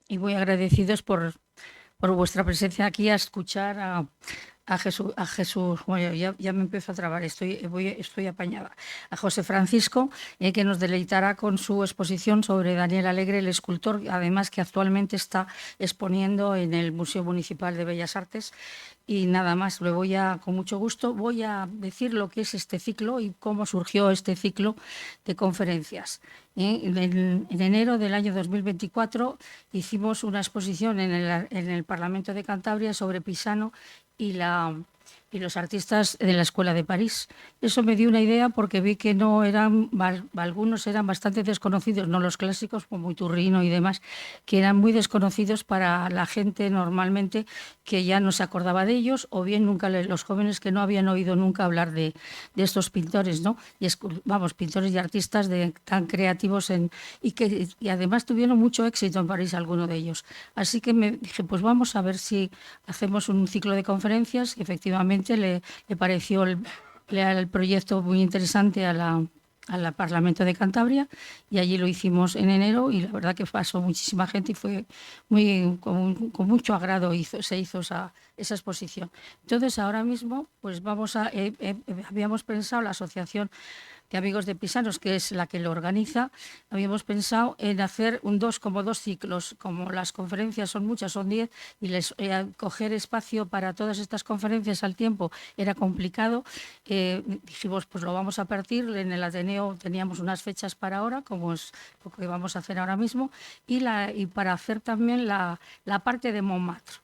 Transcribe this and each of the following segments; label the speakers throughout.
Speaker 1: y muy agradecidos por vuestra presencia aquí a escuchar a Jesús, bueno, ya me empiezo a trabar, estoy apañada, a José Francisco, que nos deleitará con su exposición sobre Daniel Alegre, el escultor, además que actualmente está exponiendo en el Museo Municipal de Bellas Artes. Y nada más, con mucho gusto, voy a decir lo que es este ciclo y cómo surgió este ciclo de conferencias. En enero del año 2024 hicimos una exposición en el Parlamento de Cantabria sobre Pisano y, y los artistas de la Escuela de París. Eso me dio una idea porque vi que no eran, algunos eran bastante desconocidos, no los clásicos como Iturrino y demás, que eran muy desconocidos para la gente normalmente que ya no se acordaba de ellos, o bien nunca los jóvenes que no habían oído nunca hablar de estos pintores, ¿no? Y vamos, pintores y artistas tan creativos y además tuvieron mucho éxito en París algunos de ellos. Así que me dije, pues vamos a ver si hacemos un ciclo de conferencias. Y efectivamente le pareció el proyecto muy interesante al Parlamento de Cantabria, y allí lo hicimos en enero y la verdad que pasó muchísima gente y fue con mucho agrado se hizo esa exposición. Entonces ahora mismo pues habíamos pensado la asociación de Amigos de Pisanos, que es la que lo organiza, habíamos pensado en hacer como dos ciclos. Como las conferencias son muchas, son 10, y coger espacio para todas estas conferencias al tiempo era complicado, dijimos, pues lo vamos a partir. En el Ateneo teníamos unas fechas para ahora, como es lo que vamos a hacer ahora mismo, y para hacer también la parte de Montmartre.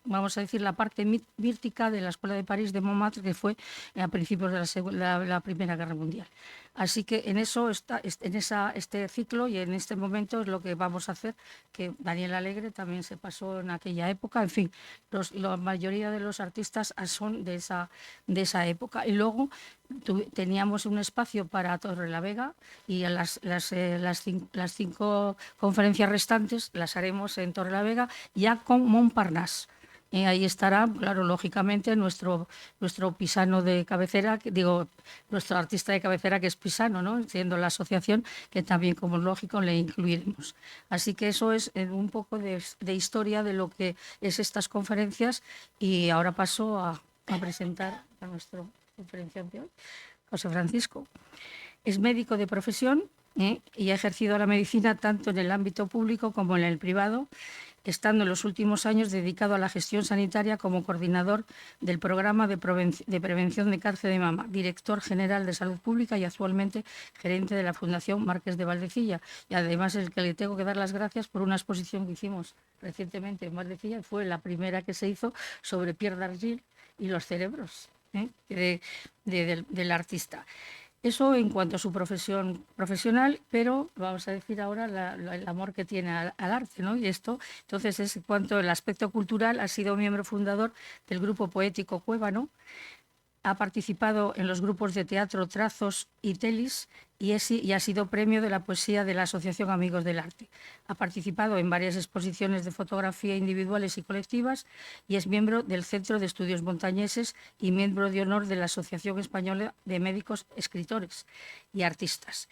Speaker 1: Vamos a decir la parte mítica de la Escuela de París de Montmartre, que fue a principios de la Primera Guerra Mundial. Así que en eso está, este ciclo, y en este momento es lo que vamos a hacer, que Daniel Alegre también se pasó en aquella época. En fin, la mayoría de los artistas son de esa época. Y luego teníamos un espacio para Torrelavega, y las 5 conferencias restantes las haremos en Torrelavega, ya con Montparnasse. Ahí estará, claro, lógicamente, nuestro pisano de cabecera, nuestro artista de cabecera, que es Pisano, ¿no? Siendo la asociación, que también, como es lógico, le incluiremos. Así que eso es un poco de historia de lo que es estas conferencias, y ahora paso a presentar a nuestro conferenciante hoy, José Francisco. Es médico de profesión, y ha ejercido la medicina tanto en el ámbito público como en el privado, estando en los últimos años dedicado a la gestión sanitaria como coordinador del programa de prevención de cáncer de mama, director general de Salud Pública y actualmente gerente de la Fundación Marqués de Valdecilla. Y además es el que le tengo que dar las gracias por una exposición que hicimos recientemente en Valdecilla, fue la primera que se hizo sobre Pierre Dargil y los cerebros del artista. Eso en cuanto a su profesión profesional, pero vamos a decir ahora el amor que tiene al arte, ¿no? Y esto, entonces, es en cuanto al aspecto cultural. Ha sido miembro fundador del grupo poético Cuébano, ha participado en los grupos de teatro Trazos y Telis, y ha sido premio de la poesía de la Asociación Amigos del Arte. Ha participado en varias exposiciones de fotografía individuales y colectivas, y es miembro del Centro de Estudios Montañeses y miembro de honor de la Asociación Española de Médicos, Escritores y Artistas.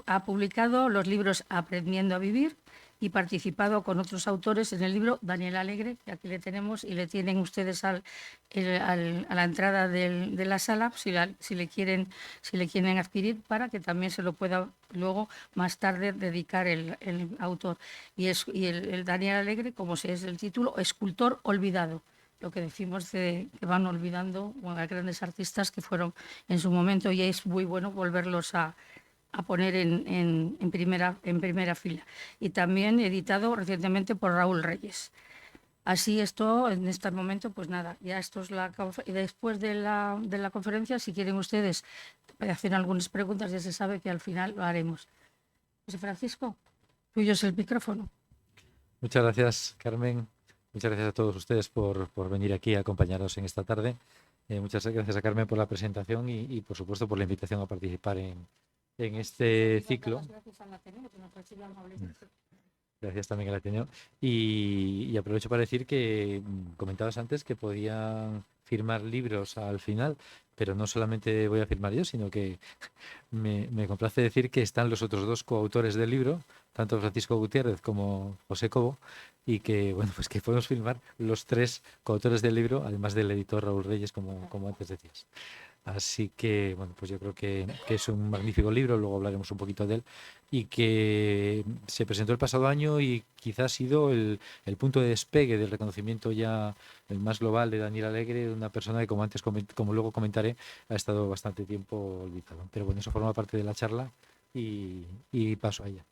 Speaker 1: Ha publicado los libros Aprendiendo a Vivir, y participado con otros autores en el libro Daniel Alegre, que aquí le tenemos y le tienen ustedes a la entrada de la sala, si le quieren adquirir, para que también se lo pueda luego más tarde dedicar el autor. Y el Daniel Alegre, como es el título, escultor olvidado. Lo que decimos que van olvidando a grandes artistas que fueron en su momento, y es muy bueno volverlos a poner en primera fila. Y también editado recientemente por Raúl Reyes. Así esto, en este momento, pues nada, ya esto es y después de la conferencia, si quieren ustedes hacer algunas preguntas, ya se sabe que al final lo haremos. José Francisco, tuyo es el micrófono.
Speaker 2: Muchas gracias, Carmen. Muchas gracias a todos ustedes por venir aquí a acompañarnos en esta tarde. Muchas gracias a Carmen por la presentación y, por supuesto, por la invitación a participar en este ciclo. Gracias también al Ateneo. Y aprovecho para decir que comentabas antes que podían firmar libros al final, pero no solamente voy a firmar yo, sino que me complace decir que están los otros dos coautores del libro, tanto Francisco Gutiérrez como José Cobo, y que, bueno, pues que podemos firmar los tres coautores del libro, además del editor Raúl Reyes, como antes decías. Así que, bueno, pues yo creo que es un magnífico libro, luego hablaremos un poquito de él, y que se presentó el pasado año y quizás ha sido el punto de despegue del reconocimiento ya el más global de Daniel Alegre, una persona que, como antes, como luego comentaré, ha estado bastante tiempo olvidado. Pero bueno, eso forma parte de la charla y paso a ella.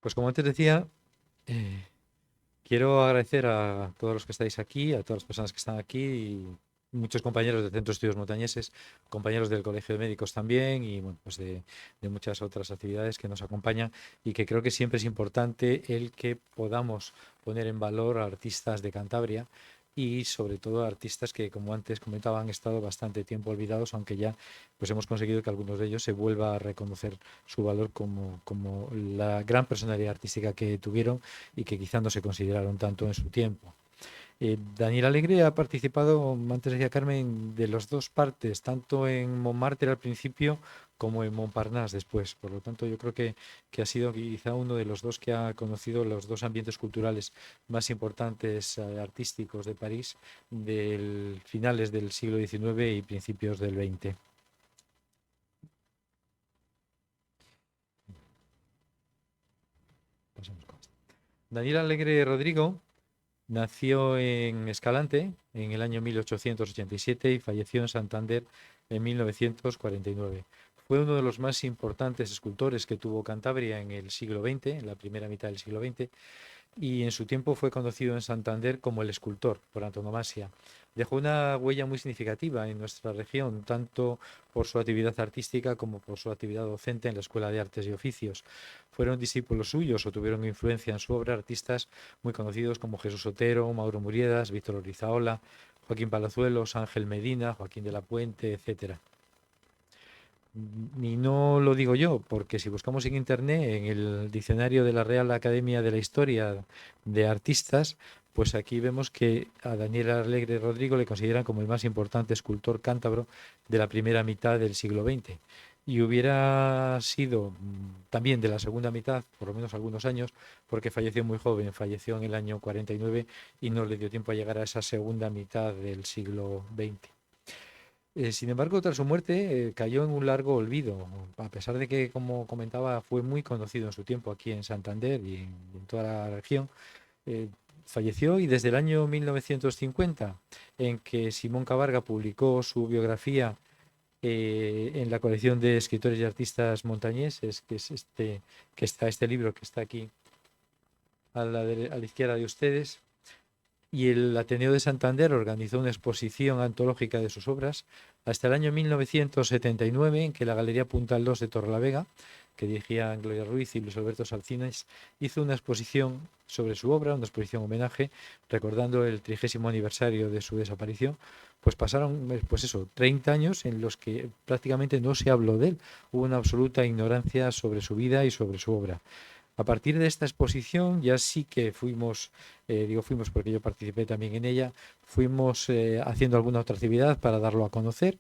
Speaker 2: Pues como antes decía, eh, quiero agradecer a todos los que estáis aquí, a todas las personas que están aquí, y muchos compañeros del Centro de Estudios Montañeses, compañeros del Colegio de Médicos también, y bueno, pues de muchas otras actividades que nos acompañan, y que creo que siempre es importante el que podamos poner en valor a artistas de Cantabria y sobre todo a artistas que, como antes comentaba, han estado bastante tiempo olvidados, aunque ya pues hemos conseguido que algunos de ellos se vuelva a reconocer su valor como la gran personalidad artística que tuvieron y que quizá no se consideraron tanto en su tiempo. Daniel Alegre ha participado, antes decía Carmen, de las dos partes, tanto en Montmartre al principio como en Montparnasse después. Por lo tanto, yo creo que ha sido quizá uno de los dos que ha conocido los dos ambientes culturales más importantes artísticos de París del finales del siglo XIX y principios del XX. Pasamos con esto. Daniel Alegre Rodrigo nació en Escalante en el año 1887 y falleció en Santander en 1949. Fue uno de los más importantes escultores que tuvo Cantabria en el siglo XX, en la primera mitad del siglo XX, y en su tiempo fue conocido en Santander como el escultor, por antonomasia. Dejó una huella muy significativa en nuestra región, tanto por su actividad artística como por su actividad docente en la Escuela de Artes y Oficios. Fueron discípulos suyos o tuvieron influencia en su obra artistas muy conocidos como Jesús Otero, Mauro Muriedas, Víctor Orizaola, Joaquín Palazuelos, Ángel Medina, Joaquín de la Puente, etcétera. Y no lo digo yo, porque si buscamos en internet, en el diccionario de la Real Academia de la Historia de Artistas, pues aquí vemos que a Daniel Alegre Rodrigo le consideran como el más importante escultor cántabro de la primera mitad del siglo XX. Y hubiera sido también de la segunda mitad, por lo menos algunos años, porque falleció muy joven, falleció en el año 49 y no le dio tiempo a llegar a esa segunda mitad del siglo XX. Sin embargo, tras su muerte, cayó en un largo olvido, a pesar de que, como comentaba, fue muy conocido en su tiempo aquí en Santander y en toda la región. eh, Falleció y desde el año 1950, en que Simón Cabarga publicó su biografía en la colección de escritores y artistas montañeses, que es este libro que está aquí a la izquierda de ustedes, y el Ateneo de Santander organizó una exposición antológica de sus obras hasta el año 1979, en que la Galería Puntal 2 de Torrelavega, que dirigían Gloria Ruiz y Luis Alberto Salcines, hizo una exposición sobre su obra, una exposición homenaje, recordando el 30º aniversario de su desaparición. Pues pasaron, pues eso, 30 años en los que prácticamente no se habló de él. Hubo una absoluta ignorancia sobre su vida y sobre su obra. A partir de esta exposición ya sí que fuimos, digo fuimos porque yo participé también en ella, fuimos haciendo alguna otra actividad para darlo a conocer.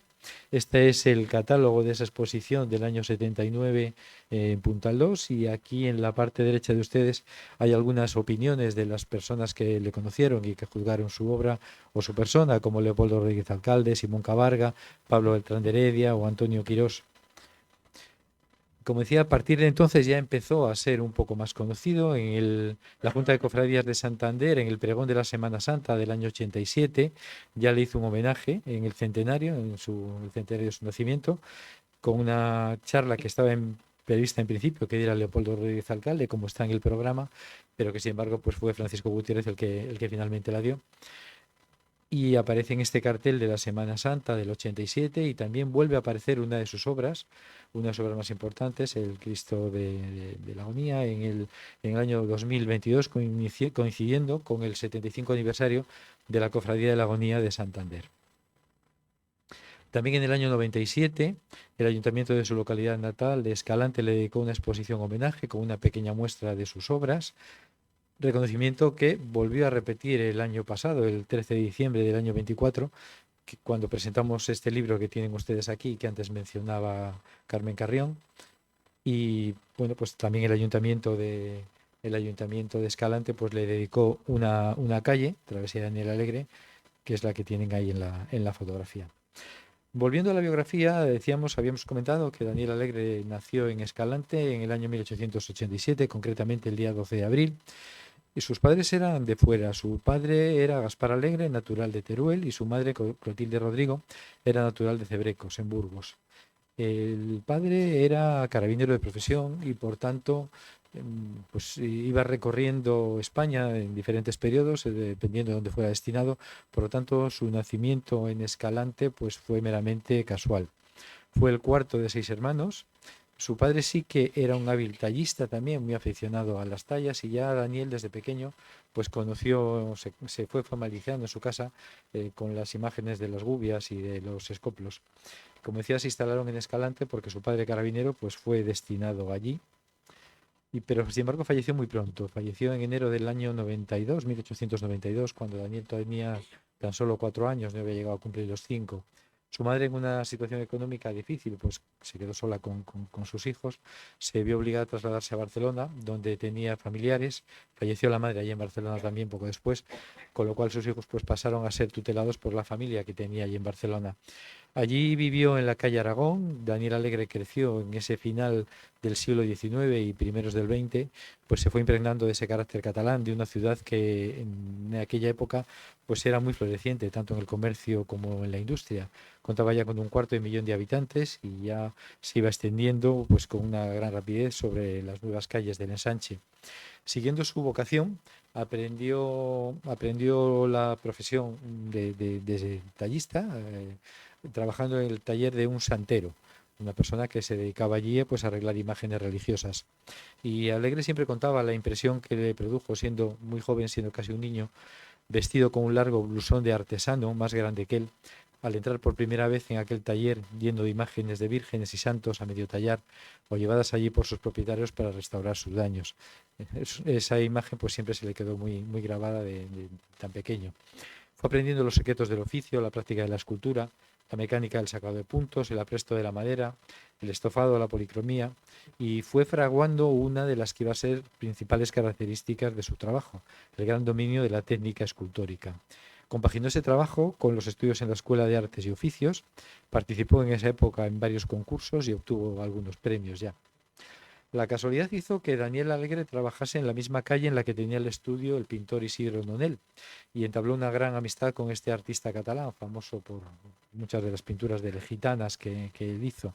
Speaker 2: Este es el catálogo de esa exposición del año 79 en Puntal 2 y aquí en la parte derecha de ustedes hay algunas opiniones de las personas que le conocieron y que juzgaron su obra o su persona, como Leopoldo Rodríguez Alcalde, Simón Cabarga, Pablo Beltrán de Heredia o Antonio Quirós. Como decía, a partir de entonces ya empezó a ser un poco más conocido en la Junta de Cofradías de Santander, en el pregón de la Semana Santa del año 87, ya le hizo un homenaje en el centenario, el centenario de su nacimiento, con una charla que estaba prevista en principio que diera Leopoldo Rodríguez Alcalde, como está en el programa, pero que sin embargo pues fue Francisco Gutiérrez el que finalmente la dio. Y aparece en este cartel de la Semana Santa del 87 y también vuelve a aparecer una de sus obras más importantes, el Cristo de la Agonía, en el año 2022, coincidiendo con el 75 aniversario de la Cofradía de la Agonía de Santander. También en el año 97, el ayuntamiento de su localidad natal de Escalante le dedicó una exposición homenaje con una pequeña muestra de sus obras, reconocimiento que volvió a repetir el año pasado, el 13 de diciembre del año 24, cuando presentamos este libro que tienen ustedes aquí, que antes mencionaba Carmen Carrión. Y bueno, pues también el ayuntamiento de Escalante pues le dedicó una calle, Travesía Daniel Alegre, que es la que tienen ahí en la fotografía. Volviendo a la biografía, habíamos comentado que Daniel Alegre nació en Escalante en el año 1887, concretamente el día 12 de abril, y sus padres eran de fuera. Su padre era Gaspar Alegre, natural de Teruel, y su madre, Clotilde Rodrigo, era natural de Cebrecos, en Burgos. El padre era carabinero de profesión y por tanto pues iba recorriendo España en diferentes periodos, dependiendo de dónde fuera destinado. Por lo tanto, su nacimiento en Escalante pues fue meramente casual. Fue el cuarto de 6 hermanos. Su padre sí que era un hábil tallista también, muy aficionado a las tallas, y ya Daniel desde pequeño pues se fue familiarizando en su casa con las imágenes de las gubias y de los escoplos. Como decía, se instalaron en Escalante porque su padre carabinero pues fue destinado allí, pero sin embargo falleció muy pronto. Falleció en enero del año 92, 1892, cuando Daniel tenía tan solo 4 años, no había llegado a cumplir los 5. Su madre, en una situación económica difícil, pues se quedó sola con sus hijos, se vio obligada a trasladarse a Barcelona, donde tenía familiares. Falleció la madre allí en Barcelona también poco después, con lo cual sus hijos pues pasaron a ser tutelados por la familia que tenía allí en Barcelona. Allí vivió en la calle Aragón. Daniel Alegre creció en ese final del siglo XIX y primeros del XX, pues se fue impregnando de ese carácter catalán, de una ciudad que en aquella época pues era muy floreciente, tanto en el comercio como en la industria. Contaba ya con 250.000 de habitantes y ya se iba extendiendo pues con una gran rapidez sobre las nuevas calles del ensanche. Siguiendo su vocación, aprendió la profesión de tallista, trabajando en el taller de un santero, una persona que se dedicaba allí pues, a arreglar imágenes religiosas. Y Alegre siempre contaba la impresión que le produjo siendo muy joven, siendo casi un niño, vestido con un largo blusón de artesano, más grande que él, al entrar por primera vez en aquel taller lleno de imágenes de vírgenes y santos a medio tallar o llevadas allí por sus propietarios para restaurar sus daños. Esa imagen pues siempre se le quedó muy, muy grabada de tan pequeño. Fue aprendiendo los secretos del oficio, la práctica de la escultura, la mecánica del sacado de puntos, el apresto de la madera, el estofado, la policromía, y fue fraguando una de las que iba a ser principales características de su trabajo, el gran dominio de la técnica escultórica. Compaginó ese trabajo con los estudios en la Escuela de Artes y Oficios, participó en esa época en varios concursos y obtuvo algunos premios ya. La casualidad hizo que Daniel Alegre trabajase en la misma calle en la que tenía el estudio el pintor Isidro Nonel y entabló una gran amistad con este artista catalán, famoso por muchas de las pinturas de gitanas que él hizo.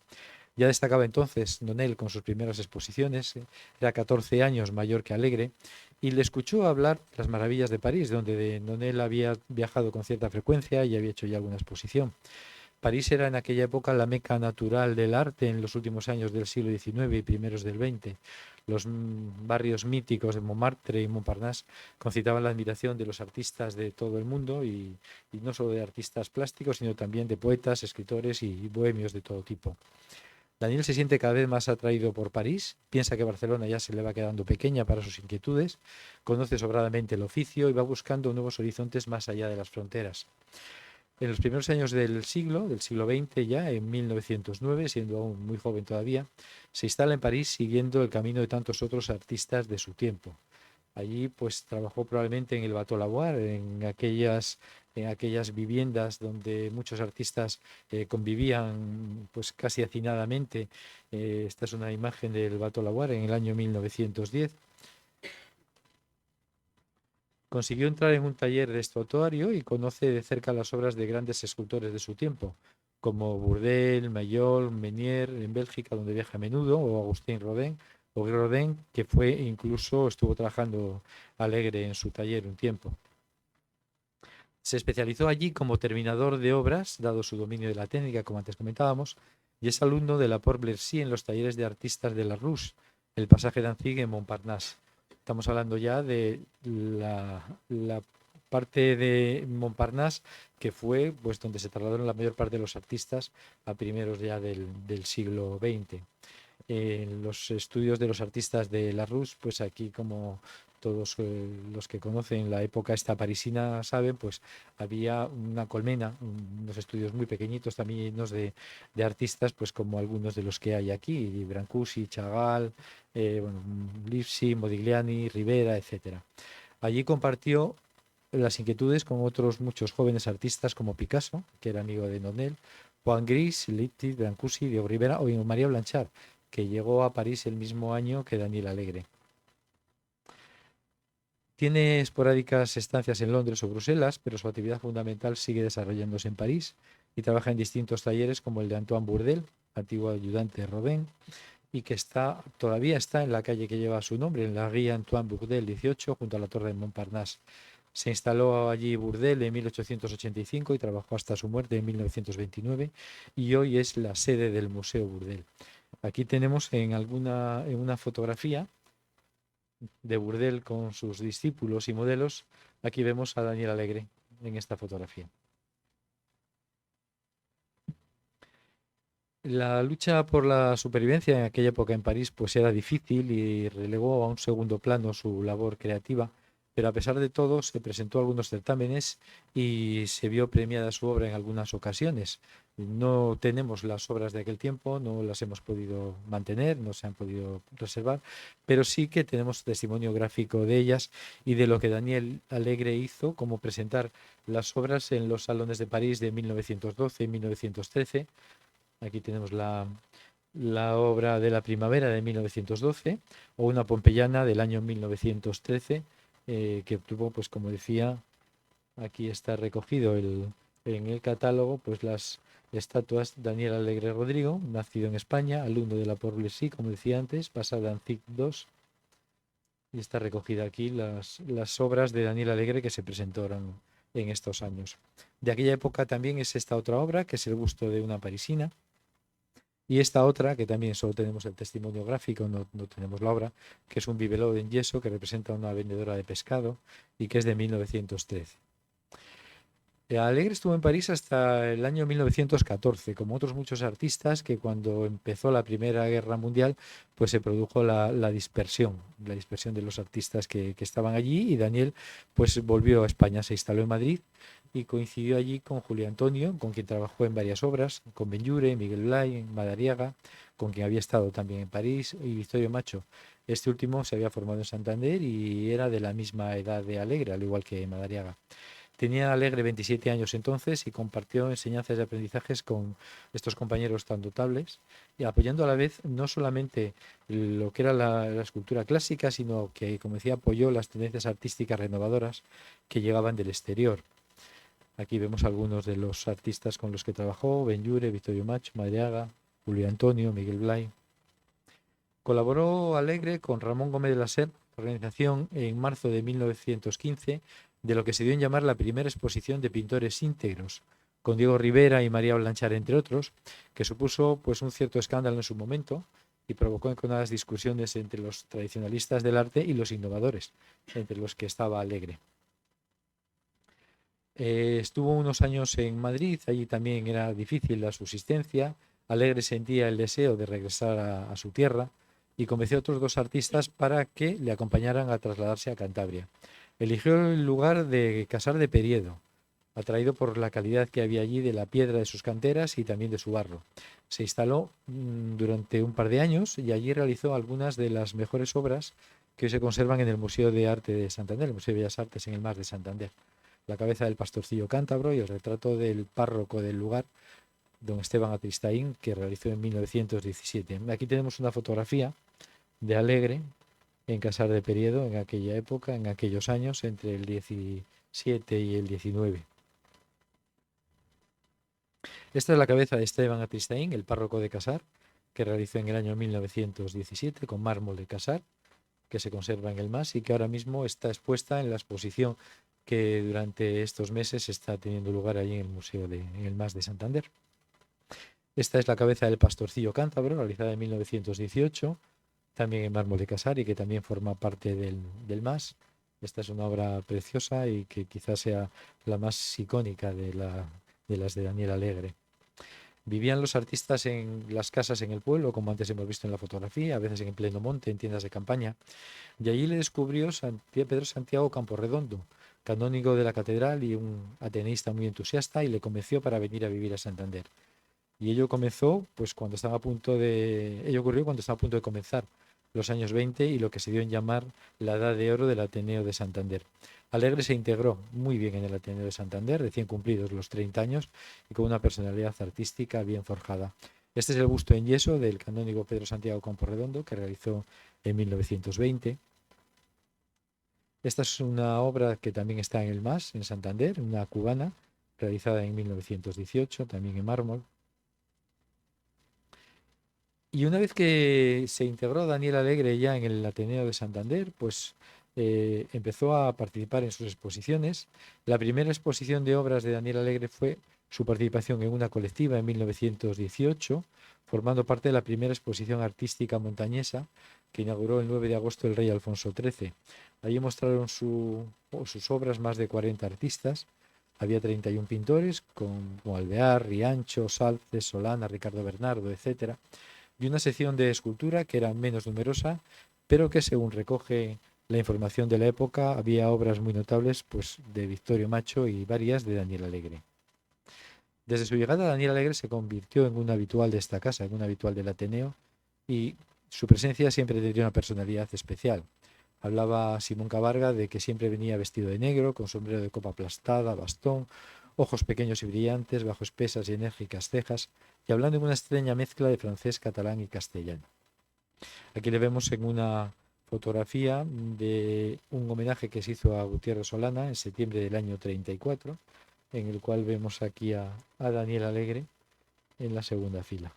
Speaker 2: Ya destacaba entonces Nonel con sus primeras exposiciones, era 14 años mayor que Alegre, y le escuchó hablar de las maravillas de París, donde Nonel había viajado con cierta frecuencia y había hecho ya alguna exposición. París era en aquella época la meca natural del arte en los últimos años del siglo XIX y primeros del XX. Los barrios míticos de Montmartre y Montparnasse concitaban la admiración de los artistas de todo el mundo y no solo de artistas plásticos, sino también de poetas, escritores y bohemios de todo tipo. Daniel se siente cada vez más atraído por París, piensa que Barcelona ya se le va quedando pequeña para sus inquietudes, conoce sobradamente el oficio y va buscando nuevos horizontes más allá de las fronteras. En los primeros años del siglo XX ya, en 1909, siendo aún muy joven todavía, se instala en París siguiendo el camino de tantos otros artistas de su tiempo. Allí pues trabajó probablemente en el Bateau Lavoir, en aquellas viviendas donde muchos artistas convivían pues casi hacinadamente. Esta es una imagen del Bateau Lavoir en el año 1910. Consiguió entrar en un taller de estatuario y conoce de cerca las obras de grandes escultores de su tiempo, como Bourdelle, Mayol, Menier en Bélgica, donde viaja a menudo, o Agustín Rodin, que estuvo trabajando Alegre en su taller un tiempo. Se especializó allí como terminador de obras, dado su dominio de la técnica, como antes comentábamos, y es alumno de Laporte-Blercy en los talleres de artistas de Larousse, el pasaje d'Anzique en Montparnasse. Estamos hablando ya de la parte de Montparnasse, que fue pues donde se trasladaron la mayor parte de los artistas a primeros ya del siglo XX. En los estudios de los artistas de Larousse, pues aquí, como todos los que conocen la época esta parisina saben, pues había una colmena, unos estudios muy pequeñitos también llenos de artistas, pues como algunos de los que hay aquí, Brancusi, Chagall, bueno, Lipsi, Modigliani, Rivera, etcétera. Allí compartió las inquietudes con otros muchos jóvenes artistas como Picasso, que era amigo de Nonel, Juan Gris, Lippi, Brancusi, Diego Rivera o María Blanchard, que llegó a París el mismo año que Daniel Alegre. Tiene esporádicas estancias en Londres o Bruselas, pero su actividad fundamental sigue desarrollándose en París y trabaja en distintos talleres como el de Antoine Bourdelle, antiguo ayudante de Rodin, y que todavía está en la calle que lleva su nombre, en la Rue Antoine Bourdelle 18, junto a la Torre de Montparnasse. Se instaló allí Bourdelle en 1885 y trabajó hasta su muerte en 1929, y hoy es la sede del Museo Bourdelle. Aquí tenemos en una fotografía de Bourdelle con sus discípulos y modelos. Aquí vemos a Daniel Alegre en esta fotografía. La lucha por la supervivencia en aquella época en París pues era difícil y relegó a un segundo plano su labor creativa, pero a pesar de todo se presentó a algunos certámenes y se vio premiada su obra en algunas ocasiones. No tenemos las obras de aquel tiempo, no las hemos podido mantener, no se han podido reservar, pero sí que tenemos testimonio gráfico de ellas y de lo que Daniel Alegre hizo, como presentar las obras en los salones de París de 1912 y 1913. Aquí tenemos la obra de la primavera de 1912 o una pompeyana del año 1913 que obtuvo, pues como decía, aquí está recogido en el catálogo, pues las estatuas Daniel Alegre Rodrigo, nacido en España, alumno de la Pourblecy, como decía antes, pasada en CIC 2, y está recogida aquí las obras de Daniel Alegre que se presentaron en estos años. De aquella época también es esta otra obra, que es El gusto de una parisina. Y esta otra, que también solo tenemos el testimonio gráfico, no tenemos la obra, que es un bibelot en yeso que representa a una vendedora de pescado y que es de 1913. Alegre estuvo en París hasta el año 1914, como otros muchos artistas, que cuando empezó la Primera Guerra Mundial, pues se produjo la dispersión de los artistas que estaban allí, y Daniel pues volvió a España, se instaló en Madrid y coincidió allí con Julio Antonio, con quien trabajó en varias obras, con Benlliure, Miguel Blay, Madariaga, con quien había estado también en París, y Vittorio Macho. Este último se había formado en Santander y era de la misma edad de Alegre, al igual que Madariaga. Tenía Alegre 27 años entonces y compartió enseñanzas y aprendizajes con estos compañeros tan notables, y apoyando a la vez no solamente lo que era la escultura clásica, sino que, como decía, apoyó las tendencias artísticas renovadoras que llegaban del exterior. Aquí vemos algunos de los artistas con los que trabajó: Benlliure, Vittorio Macho, Madariaga, Julio Antonio, Miguel Blay. Colaboró Alegre con Ramón Gómez de la Serre, organización en marzo de 1915 de lo que se dio en llamar la primera exposición de pintores íntegros, con Diego Rivera y María Blanchard, entre otros, que supuso pues un cierto escándalo en su momento y provocó enconadas discusiones entre los tradicionalistas del arte y los innovadores, entre los que estaba Alegre. Estuvo unos años en Madrid, allí también era difícil la subsistencia. Alegre sentía el deseo de regresar a su tierra y convenció a otros dos artistas para que le acompañaran a trasladarse a Cantabria. Eligió el lugar de Casar de Periedo, atraído por la calidad que había allí de la piedra de sus canteras y también de su barro. Se instaló durante un par de años y allí realizó algunas de las mejores obras que hoy se conservan en el Museo de Arte de Santander, el Museo de Bellas Artes en el Mas de Santander. La cabeza del pastorcillo cántabro y el retrato del párroco del lugar, don Esteban Atristain, que realizó en 1917. Aquí tenemos una fotografía de Alegre en Casar de Periedo en aquella época, en aquellos años, entre el 17 y el 19. Esta es la cabeza de Esteban Atristain, el párroco de Casar, que realizó en el año 1917 con mármol de Casar, que se conserva en el Mas y que ahora mismo está expuesta en la exposición que durante estos meses está teniendo lugar allí en el Museo en el Mas de Santander. Esta es la cabeza del pastorcillo cántabro, realizada en 1918, también en mármol de Casar y que también forma parte del Mas. Esta es una obra preciosa y que quizás sea la más icónica de las de Daniel Alegre. Vivían los artistas en las casas en el pueblo, como antes hemos visto en la fotografía, a veces en pleno monte, en tiendas de campaña. Y allí le descubrió Pedro Santiago Camporredondo, canónigo de la catedral y un ateneísta muy entusiasta, y le convenció para venir a vivir a Santander. Y ello comenzó, pues ello ocurrió cuando estaba a punto de comenzar los años 20 y lo que se dio en llamar la Edad de Oro del Ateneo de Santander. Alegre se integró muy bien en el Ateneo de Santander, recién cumplidos los 30 años, y con una personalidad artística bien forjada. Este es el busto en yeso del canónigo Pedro Santiago Camporredondo, que realizó en 1920. Esta es una obra que también está en el MAS, en Santander, una cubana, realizada en 1918, también en mármol. Y una vez que se integró Daniel Alegre ya en el Ateneo de Santander, pues empezó a participar en sus exposiciones. La primera exposición de obras de Daniel Alegre fue su participación en una colectiva en 1918, formando parte de la primera exposición artística montañesa que inauguró el 9 de agosto el rey Alfonso XIII. Allí mostraron sus obras más de 40 artistas. Había 31 pintores, como Alvear, Riancho, Salces, Solana, Ricardo Bernardo, etcétera, y una sección de escultura que era menos numerosa, pero que, según recoge la información de la época, había obras muy notables pues, de Victorio Macho y varias de Daniel Alegre. Desde su llegada, Daniel Alegre se convirtió en un habitual de esta casa, en un habitual del Ateneo, y su presencia siempre tenía una personalidad especial. Hablaba Simón Cabarga de que siempre venía vestido de negro, con sombrero de copa aplastada, bastón, ojos pequeños y brillantes, bajo espesas y enérgicas cejas, y hablando en una extraña mezcla de francés, catalán y castellano. Aquí le vemos en una fotografía de un homenaje que se hizo a Gutiérrez Solana en septiembre del año 34, en el cual vemos aquí a Daniel Alegre en la segunda fila.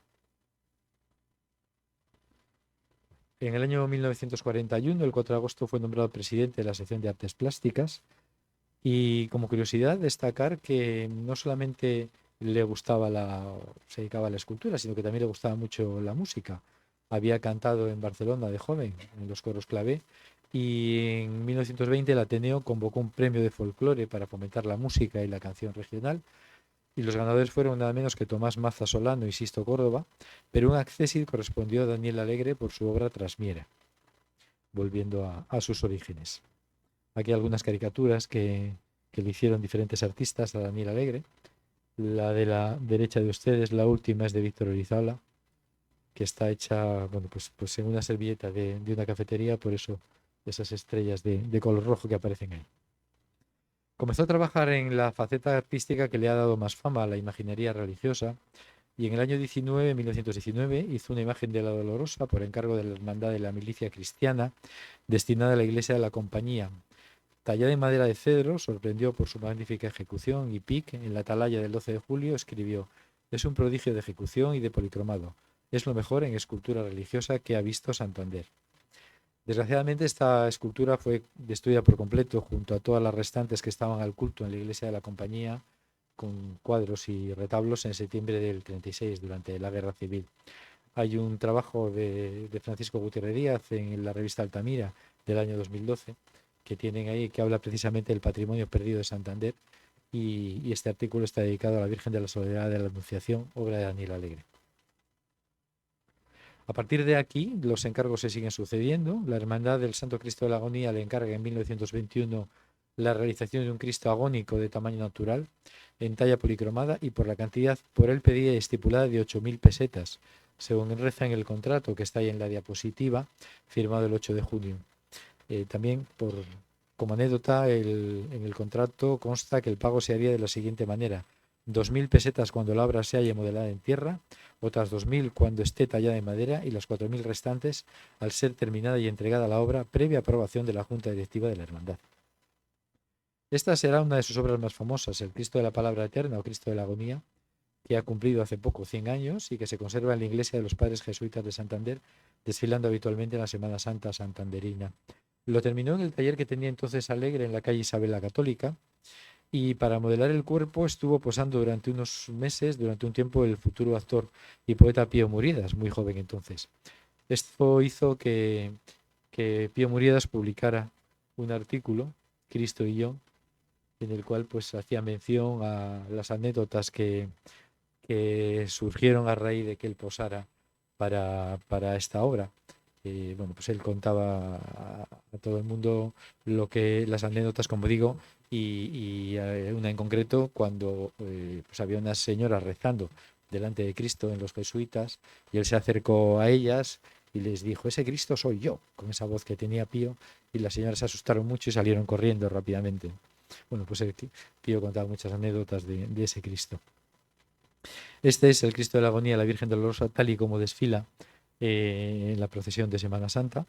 Speaker 2: En el año 1941, el 4 de agosto, fue nombrado presidente de la sección de artes plásticas. Y como curiosidad, destacar que no solamente se dedicaba a la escultura, sino que también le gustaba mucho la música. Había cantado en Barcelona de joven, en los coros clavé, y en 1920 el Ateneo convocó un premio de folclore para fomentar la música y la canción regional, y los ganadores fueron nada menos que Tomás Maza Solano y Sisto Córdoba, pero un accésit correspondió a Daniel Alegre por su obra Trasmiera, volviendo a sus orígenes. Aquí algunas caricaturas que le hicieron diferentes artistas a Daniel Alegre. La de la derecha de ustedes, la última, es de Víctor Orizola, que está hecha, bueno, pues en una servilleta de una cafetería, por eso esas estrellas de color rojo que aparecen ahí. Comenzó a trabajar en la faceta artística que le ha dado más fama a la imaginería religiosa, y en el año 1919 hizo una imagen de la Dolorosa por encargo de la Hermandad de la Milicia Cristiana, destinada a la iglesia de la Compañía. Tallada en madera de cedro, sorprendió por su magnífica ejecución, y Pic, en la atalaya del 12 de julio, escribió: «Es un prodigio de ejecución y de policromado. Es lo mejor en escultura religiosa que ha visto Santander». Desgraciadamente, esta escultura fue destruida por completo junto a todas las restantes que estaban al culto en la iglesia de la Compañía, con cuadros y retablos, en septiembre del 36, durante la Guerra Civil. Hay un trabajo de Francisco Gutiérrez Díaz en la revista Altamira del año 2012, que tienen ahí, que habla precisamente del patrimonio perdido de Santander, y este artículo está dedicado a la Virgen de la Soledad de la Anunciación, obra de Daniel Alegre. A partir de aquí, los encargos se siguen sucediendo. La Hermandad del Santo Cristo de la Agonía le encarga en 1921 la realización de un Cristo agónico de tamaño natural, en talla policromada, y por la cantidad por él pedida y estipulada de 8.000 pesetas, según reza en el contrato que está ahí en la diapositiva, firmado el 8 de junio. También, como anécdota, en el contrato consta que el pago se haría de la siguiente manera: 2.000 pesetas cuando la obra se haya modelada en tierra, otras 2.000 cuando esté tallada en madera, y las 4.000 restantes al ser terminada y entregada la obra, previa aprobación de la Junta Directiva de la Hermandad. Esta será una de sus obras más famosas, el Cristo de la Palabra Eterna o Cristo de la Agonía, que ha cumplido hace poco 100 años y que se conserva en la iglesia de los Padres Jesuitas de Santander, desfilando habitualmente en la Semana Santa santanderina. Lo terminó en el taller que tenía entonces Alegre en la calle Isabel la Católica, y para modelar el cuerpo estuvo posando durante unos meses, durante un tiempo, el futuro actor y poeta Pío Muridas, muy joven entonces. Esto hizo que Pío Muridas publicara un artículo, Cristo y yo, en el cual pues hacía mención a las anécdotas que surgieron a raíz de que él posara para esta obra. Bueno, pues él contaba a todo el mundo las anécdotas, como digo, y una en concreto cuando pues había unas señoras rezando delante de Cristo en los jesuitas y él se acercó a ellas y les dijo: ese Cristo soy yo, con esa voz que tenía Pío, y las señoras se asustaron mucho y salieron corriendo rápidamente. Bueno, pues Pío contaba muchas anécdotas de ese Cristo. Este es el Cristo de la Agonía de la Virgen Dolorosa, tal y como desfila en la procesión de Semana Santa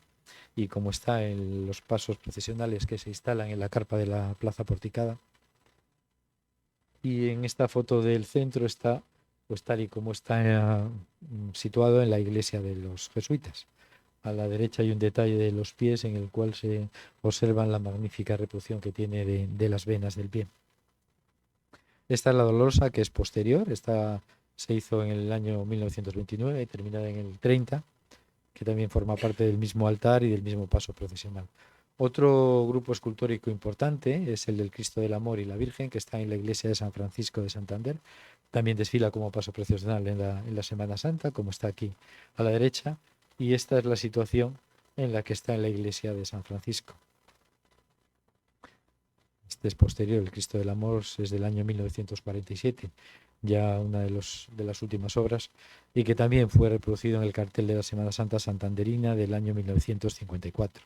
Speaker 2: y como está en los pasos procesionales que se instalan en la carpa de la Plaza Porticada. Y en esta foto del centro está, pues tal y como está situado en la iglesia de los jesuitas. A la derecha hay un detalle de los pies en el cual se observan la magnífica reproducción que tiene de las venas del pie. Esta es la Dolorosa, que es posterior. Esta se hizo en el año 1929 y terminada en el 30, que también forma parte del mismo altar y del mismo paso procesional. Otro grupo escultórico importante es el del Cristo del Amor y la Virgen, que está en la iglesia de San Francisco de Santander. También desfila como paso procesional en la Semana Santa, como está aquí a la derecha. Y esta es la situación en la que está en la iglesia de San Francisco. Este es posterior, el Cristo del Amor es del año 1947, ya una de las últimas obras, y que también fue reproducido en el cartel de la Semana Santa santanderina del año 1954.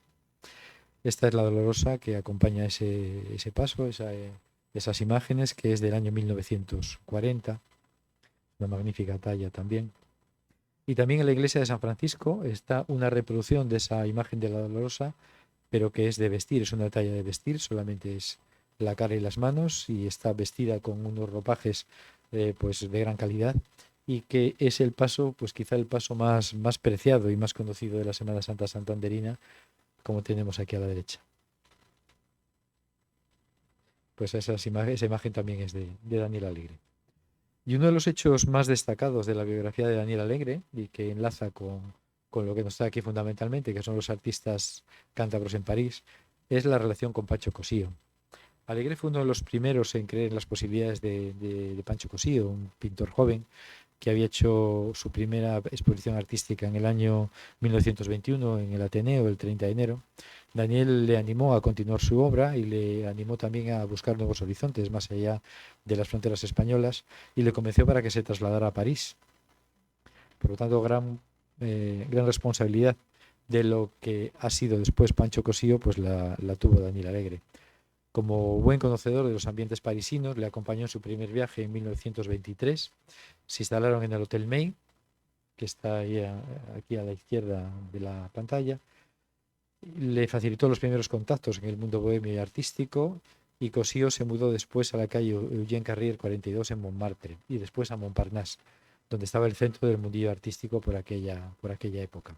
Speaker 2: Esta es la Dolorosa que acompaña ese paso, esas imágenes, que es del año 1940, una magnífica talla también. Y también en la iglesia de San Francisco está una reproducción de esa imagen de la Dolorosa, pero que es de vestir, es una talla de vestir, solamente es la cara y las manos, y está vestida con unos ropajes pues de gran calidad, y que es el paso, pues quizá el paso más preciado y más conocido de la Semana Santa santanderina, como tenemos aquí a la derecha. Pues esa imagen también es de Daniel Alegre. Y uno de los hechos más destacados de la biografía de Daniel Alegre, y que enlaza con lo que nos está aquí fundamentalmente, que son los artistas cántabros en París, es la relación con Pancho Cosío. Alegre fue uno de los primeros en creer en las posibilidades de Pancho Cosío, un pintor joven que había hecho su primera exposición artística en el año 1921 en el Ateneo, el 30 de enero. Daniel le animó a continuar su obra y le animó también a buscar nuevos horizontes más allá de las fronteras españolas, y le convenció para que se trasladara a París. Por lo tanto, gran responsabilidad de lo que ha sido después Pancho Cosío, pues la tuvo Daniel Alegre. Como buen conocedor de los ambientes parisinos, le acompañó en su primer viaje en 1923. Se instalaron en el Hotel May, que está ahí aquí a la izquierda de la pantalla. Le facilitó los primeros contactos en el mundo bohemio y artístico, y Cosío se mudó después a la calle Eugène Carrier 42 en Montmartre y después a Montparnasse, donde estaba el centro del mundillo artístico por aquella época.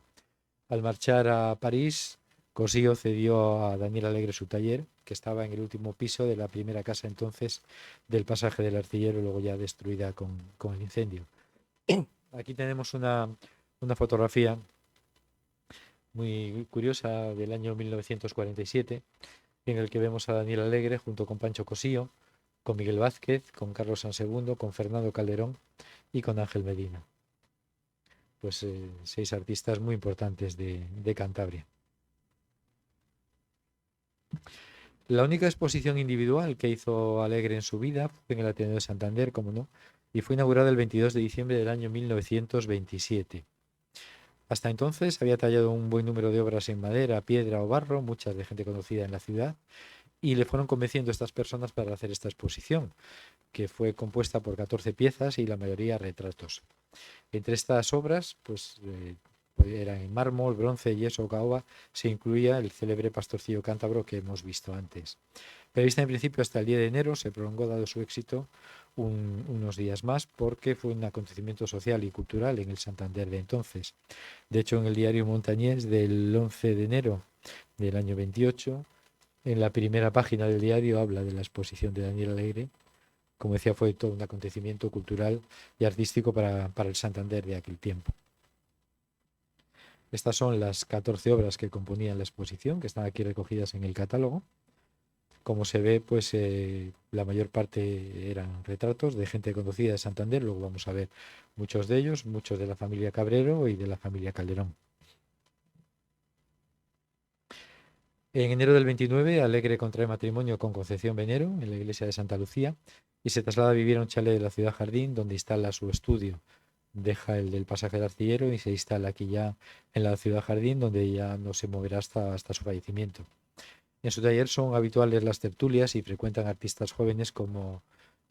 Speaker 2: Al marchar a París, Cosío cedió a Daniel Alegre su taller, que estaba en el último piso de la primera casa entonces del Pasaje del Artillero, luego ya destruida con el incendio. Aquí tenemos una fotografía muy curiosa del año 1947, en el que vemos a Daniel Alegre junto con Pancho Cosío, con Miguel Vázquez, con Carlos Sansegundo, con Fernando Calderón y con Ángel Medina. Pues 6 artistas muy importantes de Cantabria. La única exposición individual que hizo Alegre en su vida fue en el Ateneo de Santander, como no, y fue inaugurada el 22 de diciembre del año 1927. Hasta entonces había tallado un buen número de obras en madera, piedra o barro, muchas de gente conocida en la ciudad, y le fueron convenciendo estas personas para hacer esta exposición, que fue compuesta por 14 piezas y la mayoría retratos. Entre estas obras, pues eran en mármol, bronce, yeso o caoba, se incluía el célebre pastorcillo cántabro que hemos visto antes. Prevista en principio hasta el 10 de enero, se prolongó, dado su éxito, unos días más, porque fue un acontecimiento social y cultural en el Santander de entonces. De hecho, en el diario Montañés del 11 de enero del año 28, en la primera página del diario habla de la exposición de Daniel Alegre. Como decía, fue todo un acontecimiento cultural y artístico para el Santander de aquel tiempo. Estas son las 14 obras que componían la exposición, que están aquí recogidas en el catálogo. Como se ve, pues la mayor parte eran retratos de gente conocida de Santander. Luego vamos a ver muchos de ellos, muchos de la familia Cabrero y de la familia Calderón. En enero del 29, Alegre contrae matrimonio con Concepción Venero en la iglesia de Santa Lucía y se traslada a vivir a un chalet de la ciudad Jardín, donde instala su estudio. Deja el del pasaje del Artillero y se instala aquí ya en la ciudad Jardín, donde ya no se moverá hasta su fallecimiento. En su taller son habituales las tertulias y frecuentan artistas jóvenes como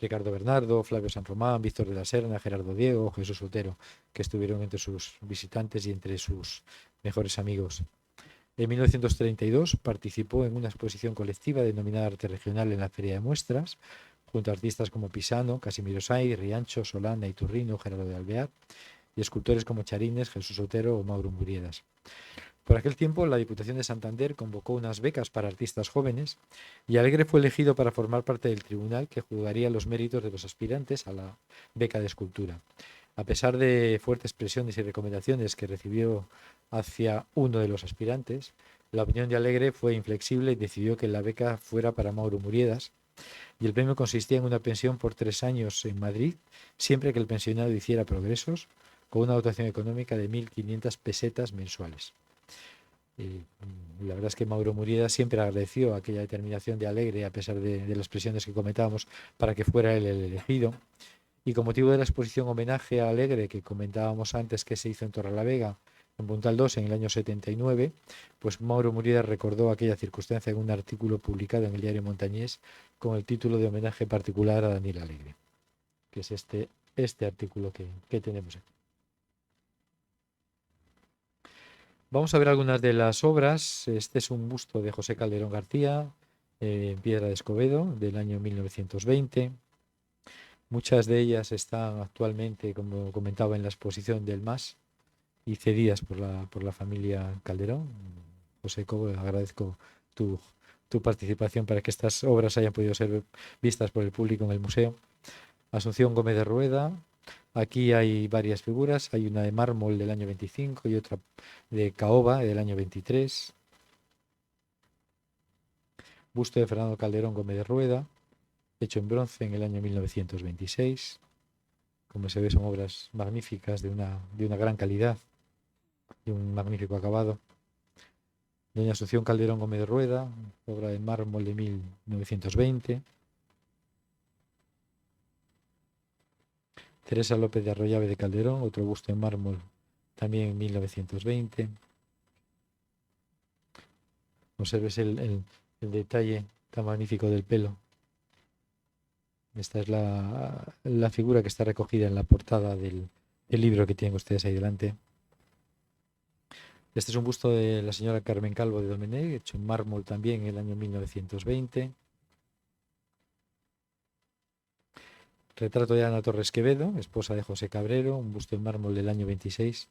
Speaker 2: Ricardo Bernardo, Flavio San Román, Víctor de la Serna, Gerardo Diego, Jesús Otero, que estuvieron entre sus visitantes y entre sus mejores amigos. En 1932 participó en una exposición colectiva denominada Arte Regional en la Feria de Muestras, junto a artistas como Pisano, Casimiro Saiz, Riancho, Solana, Iturrino, Gerardo de Alvear, y escultores como Charines, Jesús Otero o Mauro Muriedas. Por aquel tiempo, la Diputación de Santander convocó unas becas para artistas jóvenes y Alegre fue elegido para formar parte del tribunal que juzgaría los méritos de los aspirantes a la beca de escultura. A pesar de fuertes presiones y recomendaciones que recibió hacia uno de los aspirantes, la opinión de Alegre fue inflexible y decidió que la beca fuera para Mauro Muriedas, y el premio consistía en una pensión por 3 años en Madrid, siempre que el pensionado hiciera progresos, con una dotación económica de 1.500 pesetas mensuales. La verdad es que Mauro Muriedas siempre agradeció aquella determinación de Alegre, a pesar de las presiones que comentábamos, para que fuera él el elegido. Y con motivo de la exposición homenaje a Alegre que comentábamos antes, que se hizo en Torrelavega, en Puntal 2, en el año 79, pues Mauro Muriedas recordó aquella circunstancia en un artículo publicado en el diario Montañés con el título de homenaje particular a Daniel Alegre, que es este artículo que tenemos aquí. Vamos a ver algunas de las obras. Este es un busto de José Calderón García, en piedra de Escobedo, del año 1920. Muchas de ellas están actualmente, como comentaba, en la exposición del MAS y cedidas por la familia Calderón. José Cobo, agradezco tu participación para que estas obras hayan podido ser vistas por el público en el museo. Asunción Gómez de Rueda. Aquí hay varias figuras. Hay una de mármol del año 25 y otra de caoba del año 23. Busto de Fernando Calderón Gómez de Rueda, hecho en bronce en el año 1926. Como se ve, son obras magníficas de una gran calidad y un magnífico acabado. Doña Asunción Calderón Gómez de Rueda, obra de mármol de 1920. Teresa López de Arroyave de Calderón, otro busto en mármol también en 1920. Observes el detalle tan magnífico del pelo. Esta es la figura que está recogida en la portada del libro que tienen ustedes ahí delante. Este es un busto de la señora Carmen Calvo de Domenech, hecho en mármol también en el año 1920. Retrato de Ana Torres Quevedo, esposa de José Cabrero, un busto en mármol del año 26.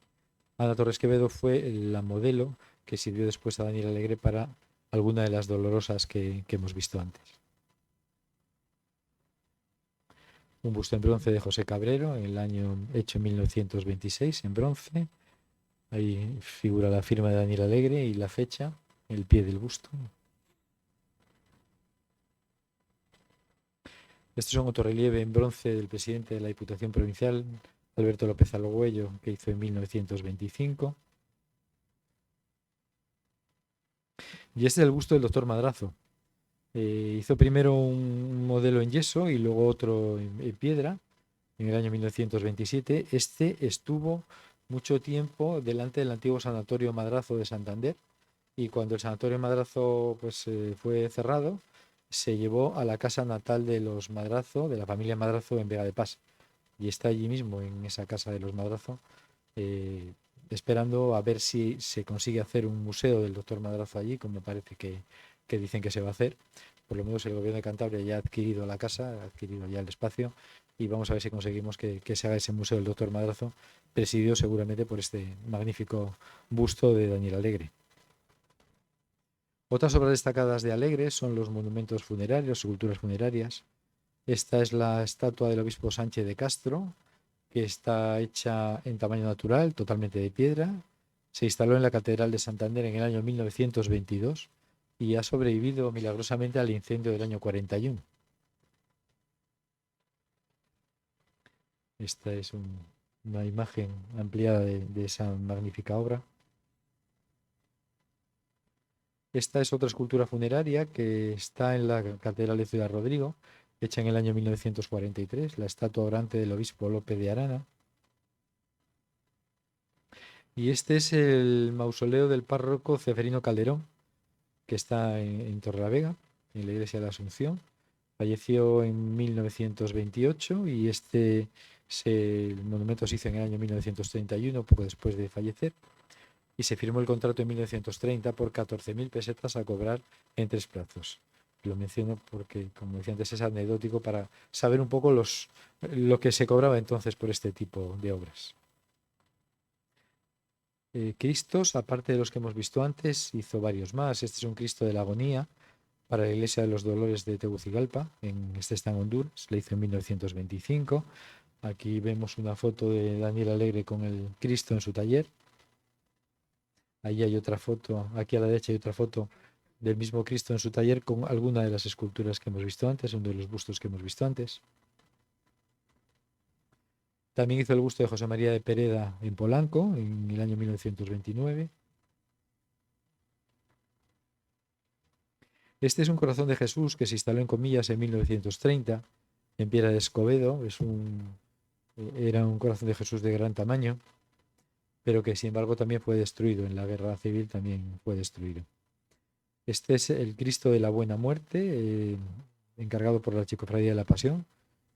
Speaker 2: Ana Torres Quevedo fue la modelo que sirvió después a Daniel Alegre para alguna de las dolorosas que hemos visto antes. Un busto en bronce de José Cabrero, en el año hecho en 1926, en bronce. Ahí figura la firma de Daniel Alegre y la fecha, el pie del busto. Este es un autorrelieve en bronce del presidente de la Diputación Provincial, Alberto López Algüello, que hizo en 1925. Y este es el busto del doctor Madrazo. Hizo primero un modelo en yeso y luego otro en piedra en el año 1927. Este estuvo mucho tiempo delante del antiguo Sanatorio Madrazo de Santander, y cuando el Sanatorio Madrazo pues, fue cerrado, se llevó a la casa natal de los Madrazo, de la familia Madrazo, en Vega de Paz, y está allí mismo, en esa casa de los Madrazo, esperando a ver si se consigue hacer un museo del doctor Madrazo allí, como parece que dicen que se va a hacer. Por lo menos el gobierno de Cantabria ya ha adquirido la casa, ha adquirido ya el espacio, y vamos a ver si conseguimos que se haga ese museo del doctor Madrazo, presidido seguramente por este magnífico busto de Daniel Alegre. Otras obras destacadas de Alegre son los monumentos funerarios, esculturas funerarias. Esta es la estatua del obispo Sánchez de Castro, que está hecha en tamaño natural, totalmente de piedra, Se instaló en la Catedral de Santander en el año 1922 y ha sobrevivido milagrosamente al incendio del año 41. Esta es una imagen ampliada de esa magnífica obra. Esta es otra escultura funeraria que está en la Catedral de Ciudad Rodrigo, hecha en el año 1943, la estatua orante del obispo López de Arana. Y este es el mausoleo del párroco Ceferino Calderón, que está en Torrelavega, en la iglesia de la Asunción. Falleció en 1928 y el monumento se hizo en el año 1931, poco después de fallecer. Y se firmó el contrato en 1930 por 14.000 pesetas a cobrar en 3 plazos. Lo menciono porque, como decía antes, es anecdótico para saber un poco lo que se cobraba entonces por este tipo de obras. Cristos, aparte de los que hemos visto antes, hizo varios más. Este es un Cristo de la Agonía para la Iglesia de los Dolores de Tegucigalpa. Este está en Honduras, lo hizo en 1925. Aquí vemos una foto de Daniel Alegre con el Cristo en su taller. Ahí hay otra foto, aquí a la derecha hay otra foto del mismo Cristo en su taller con alguna de las esculturas que hemos visto antes, uno de los bustos que hemos visto antes. También hizo el busto de José María de Pereda en Polanco en el año 1929. Este es un corazón de Jesús que se instaló en Comillas en 1930 en Piedra de Escobedo. Era un corazón de Jesús de gran tamaño, pero que sin embargo también fue destruido. En la guerra civil también fue destruido. Este es el Cristo de la Buena Muerte, encargado por la Archicofradía de la Pasión,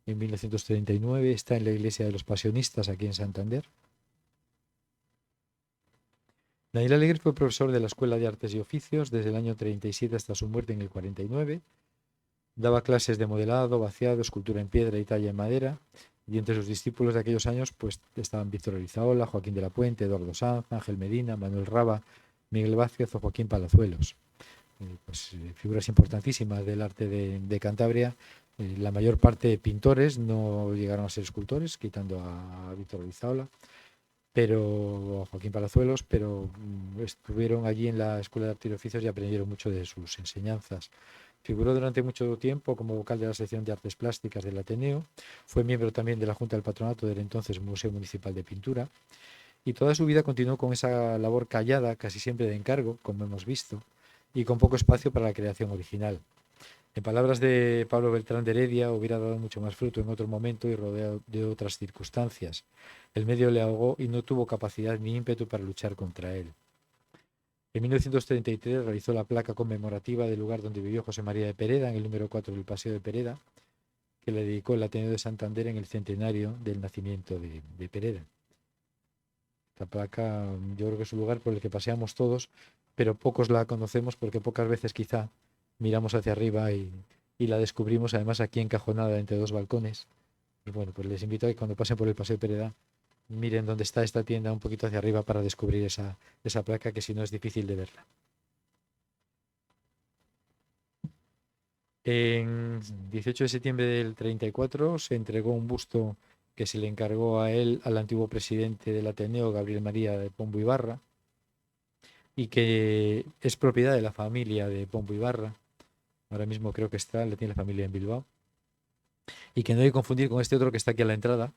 Speaker 2: en 1939. Está en la iglesia de los Pasionistas, aquí en Santander. Daniel Alegre fue profesor de la Escuela de Artes y Oficios desde el año 37 hasta su muerte en el 49. Daba clases de modelado, vaciado, escultura en piedra y talla en madera. Y entre sus discípulos de aquellos años pues estaban Víctor Orizaola, Joaquín de la Puente, Eduardo Sanz, Ángel Medina, Manuel Raba, Miguel Vázquez o Joaquín Palazuelos. Figuras importantísimas del arte de Cantabria. La mayor parte de pintores, no llegaron a ser escultores, quitando a Víctor Orizaola, pero a Joaquín Palazuelos, pero estuvieron allí en la Escuela de Arte y Oficios y aprendieron mucho de sus enseñanzas. Figuró durante mucho tiempo como vocal de la sección de Artes Plásticas del Ateneo, fue miembro también de la Junta del Patronato del entonces Museo Municipal de Pintura, y toda su vida continuó con esa labor callada, casi siempre de encargo, como hemos visto, y con poco espacio para la creación original. En palabras de Pablo Beltrán de Heredia, hubiera dado mucho más fruto en otro momento y rodeado de otras circunstancias. El medio le ahogó y no tuvo capacidad ni ímpetu para luchar contra él. En 1933 realizó la placa conmemorativa del lugar donde vivió José María de Pereda, en el número 4 del Paseo de Pereda, que le dedicó el Ateneo de Santander en el centenario del nacimiento de Pereda. Esta placa, yo creo que es un lugar por el que paseamos todos, pero pocos la conocemos porque pocas veces quizá miramos hacia arriba y la descubrimos, además aquí encajonada entre 2 balcones. Pues bueno, pues les invito a que cuando pasen por el Paseo de Pereda miren dónde está esta tienda un poquito hacia arriba para descubrir esa placa, que si no es difícil de verla. En 18 de septiembre del 34 se entregó un busto que se le encargó a él al antiguo presidente del Ateneo, Gabriel María de Pombo Ibarra, y que es propiedad de la familia de Pombo Ibarra. Ahora mismo creo que la tiene la familia en Bilbao. Y que no hay que confundir con este otro que está aquí a la entrada,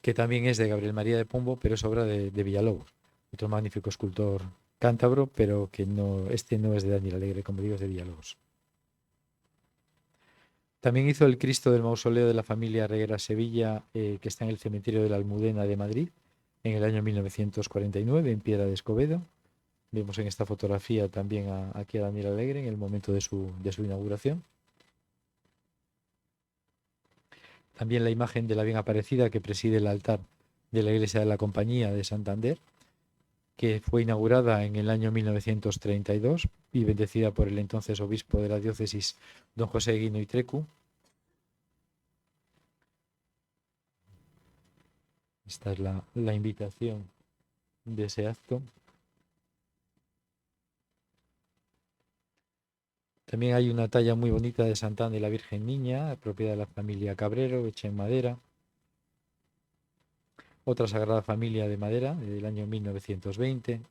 Speaker 2: que también es de Gabriel María de Pombo, pero es obra de Villalobos, otro magnífico escultor cántabro, pero que no es de Daniel Alegre, como digo, es de Villalobos. También hizo el Cristo del mausoleo de la familia Reguera Sevilla, que está en el cementerio de la Almudena de Madrid, en el año 1949, en Piedra de Escobedo. Vemos en esta fotografía también aquí a Daniel Alegre en el momento de su inauguración. También la imagen de la Bien Aparecida que preside el altar de la Iglesia de la Compañía de Santander, que fue inaugurada en el año 1932 y bendecida por el entonces obispo de la diócesis, don José Guino y Trecu. Esta es la invitación de ese acto. También hay una talla muy bonita de Santana y la Virgen Niña, propiedad de la familia Cabrero, hecha en madera. Otra Sagrada Familia de madera, del año 1920.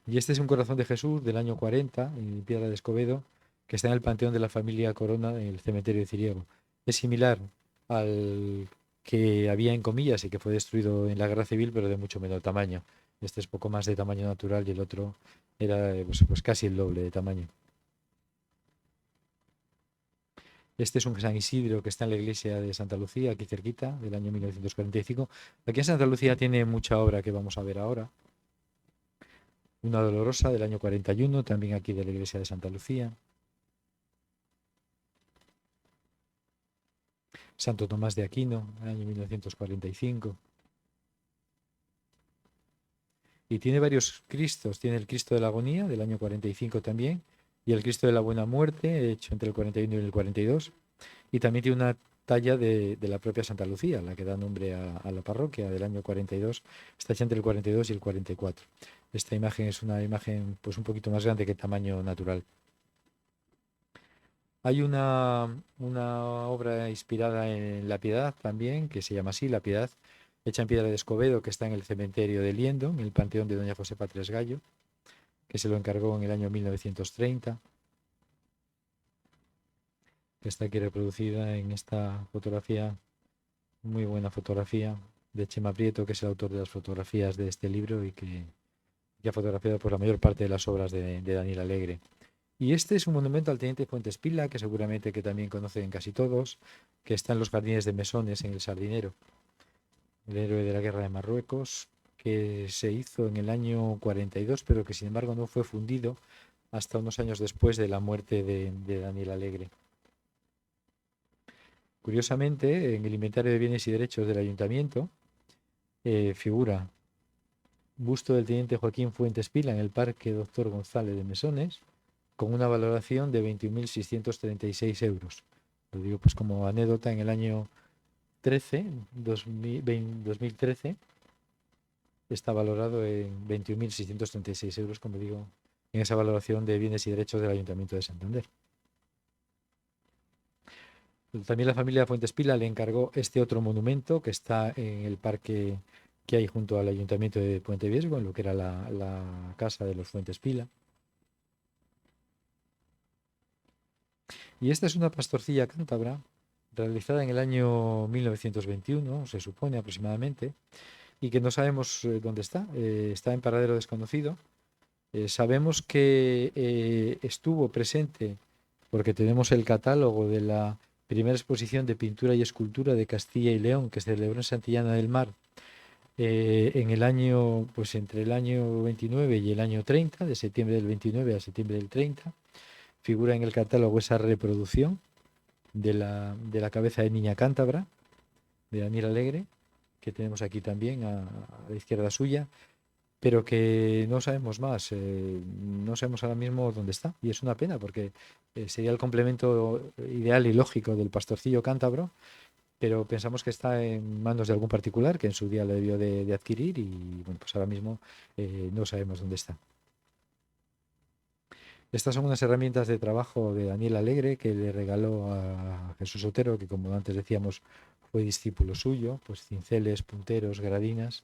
Speaker 2: Y este es un corazón de Jesús del año 40, en piedra de Escobedo, que está en el panteón de la familia Corona en el cementerio de Ciriego. Es similar al que había en Comillas y que fue destruido en la Guerra Civil, pero de mucho menor tamaño. Este es poco más de tamaño natural y el otro era pues casi el doble de tamaño. Este es un San Isidro que está en la iglesia de Santa Lucía, aquí cerquita, del año 1945. Aquí en Santa Lucía tiene mucha obra que vamos a ver ahora. Una dolorosa del año 41, también aquí de la iglesia de Santa Lucía. Santo Tomás de Aquino, año 1945. Y tiene varios Cristos. Tiene el Cristo de la Agonía, del año 45 también, y el Cristo de la Buena Muerte, hecho entre el 41 y el 42. Y también tiene una talla de la propia Santa Lucía, la que da nombre a la parroquia, del año 42. Está hecha entre el 42 y el 44. Esta imagen es una imagen pues un poquito más grande que tamaño natural. Hay una obra inspirada en La Piedad también, que se llama así, La Piedad, hecha en piedra de Escobedo, que está en el cementerio de Liendo, en el panteón de Doña Josefa Tres Gallo, que se lo encargó en el año 1930. Que está aquí reproducida en esta fotografía, muy buena fotografía, de Chema Prieto, que es el autor de las fotografías de este libro y que ha fotografiado por la mayor parte de las obras de Daniel Alegre. Y este es un monumento al teniente Fuentes Pila, que seguramente que también conocen casi todos, que está en los jardines de Mesones, en el Sardinero, el héroe de la guerra de Marruecos, que se hizo en el año 42, pero que sin embargo no fue fundido hasta unos años después de la muerte de Daniel Alegre. Curiosamente, en el inventario de bienes y derechos del ayuntamiento figura busto del teniente Joaquín Fuentes Pila en el Parque Doctor González de Mesones, con una valoración de 21.636 euros. Lo digo pues como anécdota, en el año 2013, está valorado en 21.636 euros, como digo, en esa valoración de bienes y derechos del Ayuntamiento de Santander. También la familia Fuentes Pila le encargó este otro monumento que está en el parque que hay junto al Ayuntamiento de Puente Viesgo, en lo que era la casa de los Fuentes Pila. Y esta es una pastorcilla cántabra realizada en el año 1921, se supone aproximadamente, y que no sabemos dónde está. Está en paradero desconocido. Sabemos que estuvo presente porque tenemos el catálogo de la primera exposición de pintura y escultura de Castilla y León que se celebró en Santillana del Mar en el año, pues entre el año 29 y el año 30, de septiembre del 29 a septiembre del 30. Figura en el catálogo esa reproducción de la cabeza de niña cántabra de Daniel Alegre, que tenemos aquí también a la izquierda suya, pero que no sabemos más, no sabemos ahora mismo dónde está. Y es una pena porque sería el complemento ideal y lógico del pastorcillo cántabro, pero pensamos que está en manos de algún particular que en su día lo debió de adquirir y bueno, pues ahora mismo no sabemos dónde está. Estas son unas herramientas de trabajo de Daniel Alegre que le regaló a Jesús Otero, que como antes decíamos fue discípulo suyo, pues cinceles, punteros, gradinas.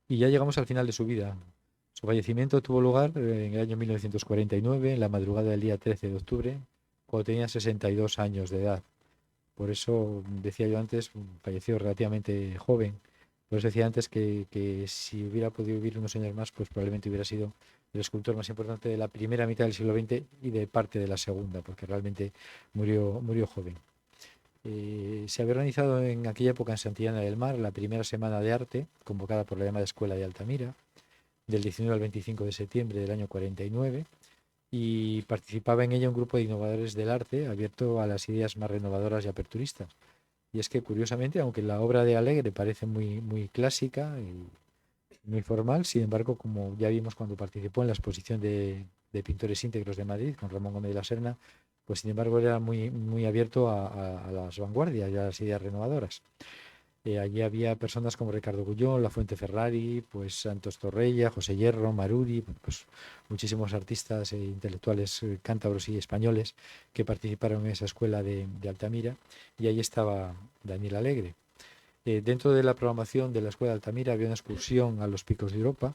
Speaker 2: Y ya llegamos al final de su vida. Su fallecimiento tuvo lugar en el año 1949, en la madrugada del día 13 de octubre, cuando tenía 62 años de edad. Por eso decía yo antes, falleció relativamente joven. Por eso decía antes que si hubiera podido vivir unos años más, pues probablemente hubiera sido el escultor más importante de la primera mitad del siglo XX y de parte de la segunda, porque realmente murió joven. Se había organizado en aquella época en Santillana del Mar la primera semana de arte, convocada por la llamada Escuela de Altamira, del 19 al 25 de septiembre del año 49, y participaba en ella un grupo de innovadores del arte abierto a las ideas más renovadoras y aperturistas. Y es que, curiosamente, aunque la obra de Alegre parece muy clásica y muy formal, sin embargo, como ya vimos cuando participó en la exposición de pintores íntegros de Madrid con Ramón Gómez de la Serna, pues sin embargo era muy abierto a las vanguardias y a las ideas renovadoras. Allí había personas como Ricardo Gullón, La Fuente Ferrari, pues Santos Torrella, José Hierro, Maruri, pues muchísimos artistas e intelectuales cántabros y españoles que participaron en esa escuela de Altamira, y ahí estaba Daniel Alegre. Dentro de la programación de la Escuela de Altamira había una excursión a los picos de Europa,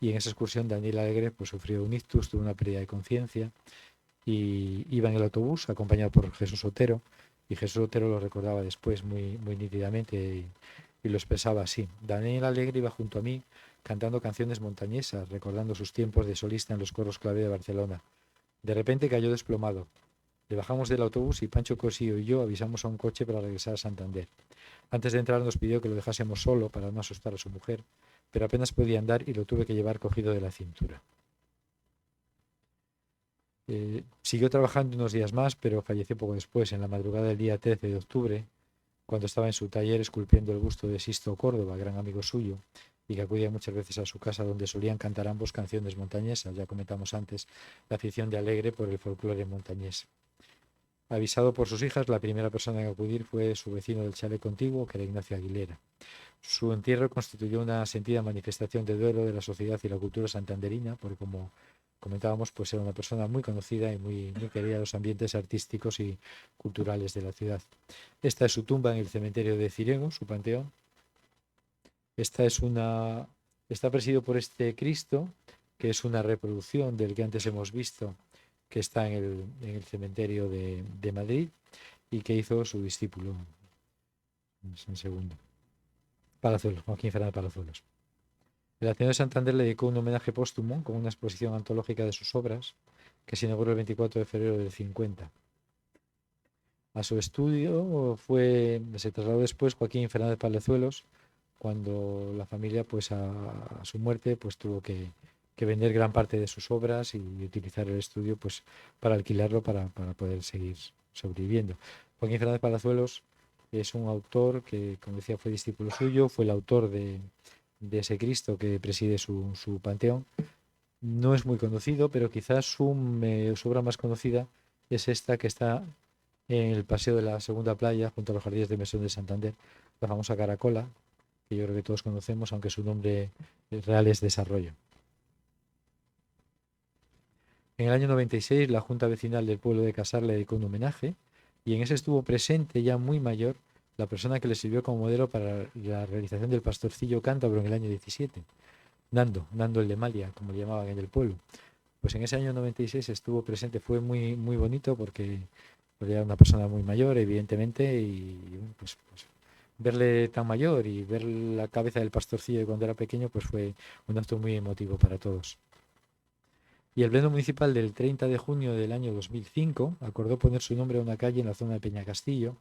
Speaker 2: y en esa excursión Daniel Alegre pues sufrió un ictus, tuvo una pérdida de conciencia, y iba en el autobús acompañado por Jesús Otero, y Jesús Otero lo recordaba después muy nítidamente, y lo expresaba así: Daniel Alegre iba junto a mí cantando canciones montañesas, recordando sus tiempos de solista en los coros clave de Barcelona. De repente cayó desplomado. Le bajamos del autobús y Pancho Cosío y yo avisamos a un coche para regresar a Santander. Antes de entrar nos pidió que lo dejásemos solo para no asustar a su mujer, pero apenas podía andar y lo tuve que llevar cogido de la cintura. Siguió trabajando unos días más, pero falleció poco después, en la madrugada del día 13 de octubre, cuando estaba en su taller esculpiendo el busto de Sisto Córdoba, gran amigo suyo, y que acudía muchas veces a su casa, donde solían cantar ambos canciones montañesas. Ya comentamos antes la afición de Alegre por el folclore montañés. Avisado por sus hijas, la primera persona en acudir fue su vecino del chalet contiguo, que era Ignacio Aguilera. Su entierro constituyó una sentida manifestación de duelo de la sociedad y la cultura santanderina, porque, como comentábamos, pues era una persona muy conocida y muy querida en los ambientes artísticos y culturales de la ciudad. Esta es su tumba en el cementerio de Cirego, su panteón. Está presidido por este Cristo, que es una reproducción del que antes hemos visto, que está en el cementerio de Madrid, y que hizo su discípulo, en segundo, Palazuelos, Joaquín Fernández Palazuelos. El Ateneo de Santander le dedicó un homenaje póstumo con una exposición antológica de sus obras, que se inauguró el 24 de febrero del 50. A su estudio se trasladó después Joaquín Fernández Palazuelos, cuando la familia, pues a su muerte, pues tuvo que vender gran parte de sus obras y utilizar el estudio pues para alquilarlo para poder seguir sobreviviendo. Joaquín Fernández Palazuelos es un autor que, como decía, fue discípulo suyo, fue el autor de ese Cristo que preside su panteón. No es muy conocido, pero quizás su obra más conocida es esta, que está en el Paseo de la Segunda Playa, junto a los Jardines de Mesón de Santander, la famosa Caracola, que yo creo que todos conocemos, aunque su nombre real es Desarrollo. En el año 96, la Junta Vecinal del pueblo de Casar le dedicó un homenaje, y en ese estuvo presente, ya muy mayor, la persona que le sirvió como modelo para la realización del Pastorcillo cántabro en el año 17, Nando el de Malia, como le llamaban en el pueblo. Pues en ese año 96 estuvo presente, fue muy bonito, porque era una persona muy mayor, evidentemente, y pues verle tan mayor y ver la cabeza del pastorcillo de cuando era pequeño, pues fue un acto muy emotivo para todos. Y el Pleno Municipal del 30 de junio del año 2005 acordó poner su nombre a una calle en la zona de Peñacastillo,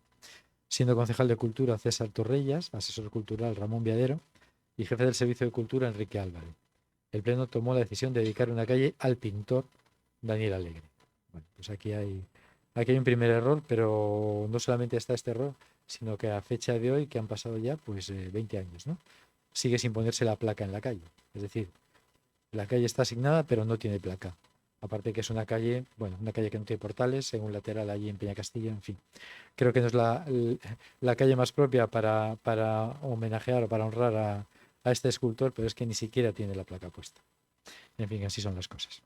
Speaker 2: siendo concejal de Cultura César Torrellas, asesor cultural Ramón Viadero y jefe del Servicio de Cultura Enrique Álvarez. El Pleno tomó la decisión de dedicar una calle al pintor Daniel Alegre. Bueno, pues aquí hay un primer error, pero no solamente está este error, sino que a fecha de hoy, que han pasado ya pues 20 años, ¿no?, sigue sin ponerse la placa en la calle. Es decir, la calle está asignada, pero no tiene placa. Aparte que es una calle que no tiene portales, en un lateral allí en Peñacastillo, en fin. Creo que no es la calle más propia para homenajear o para honrar a este escultor, pero es que ni siquiera tiene la placa puesta. En fin, así son las cosas.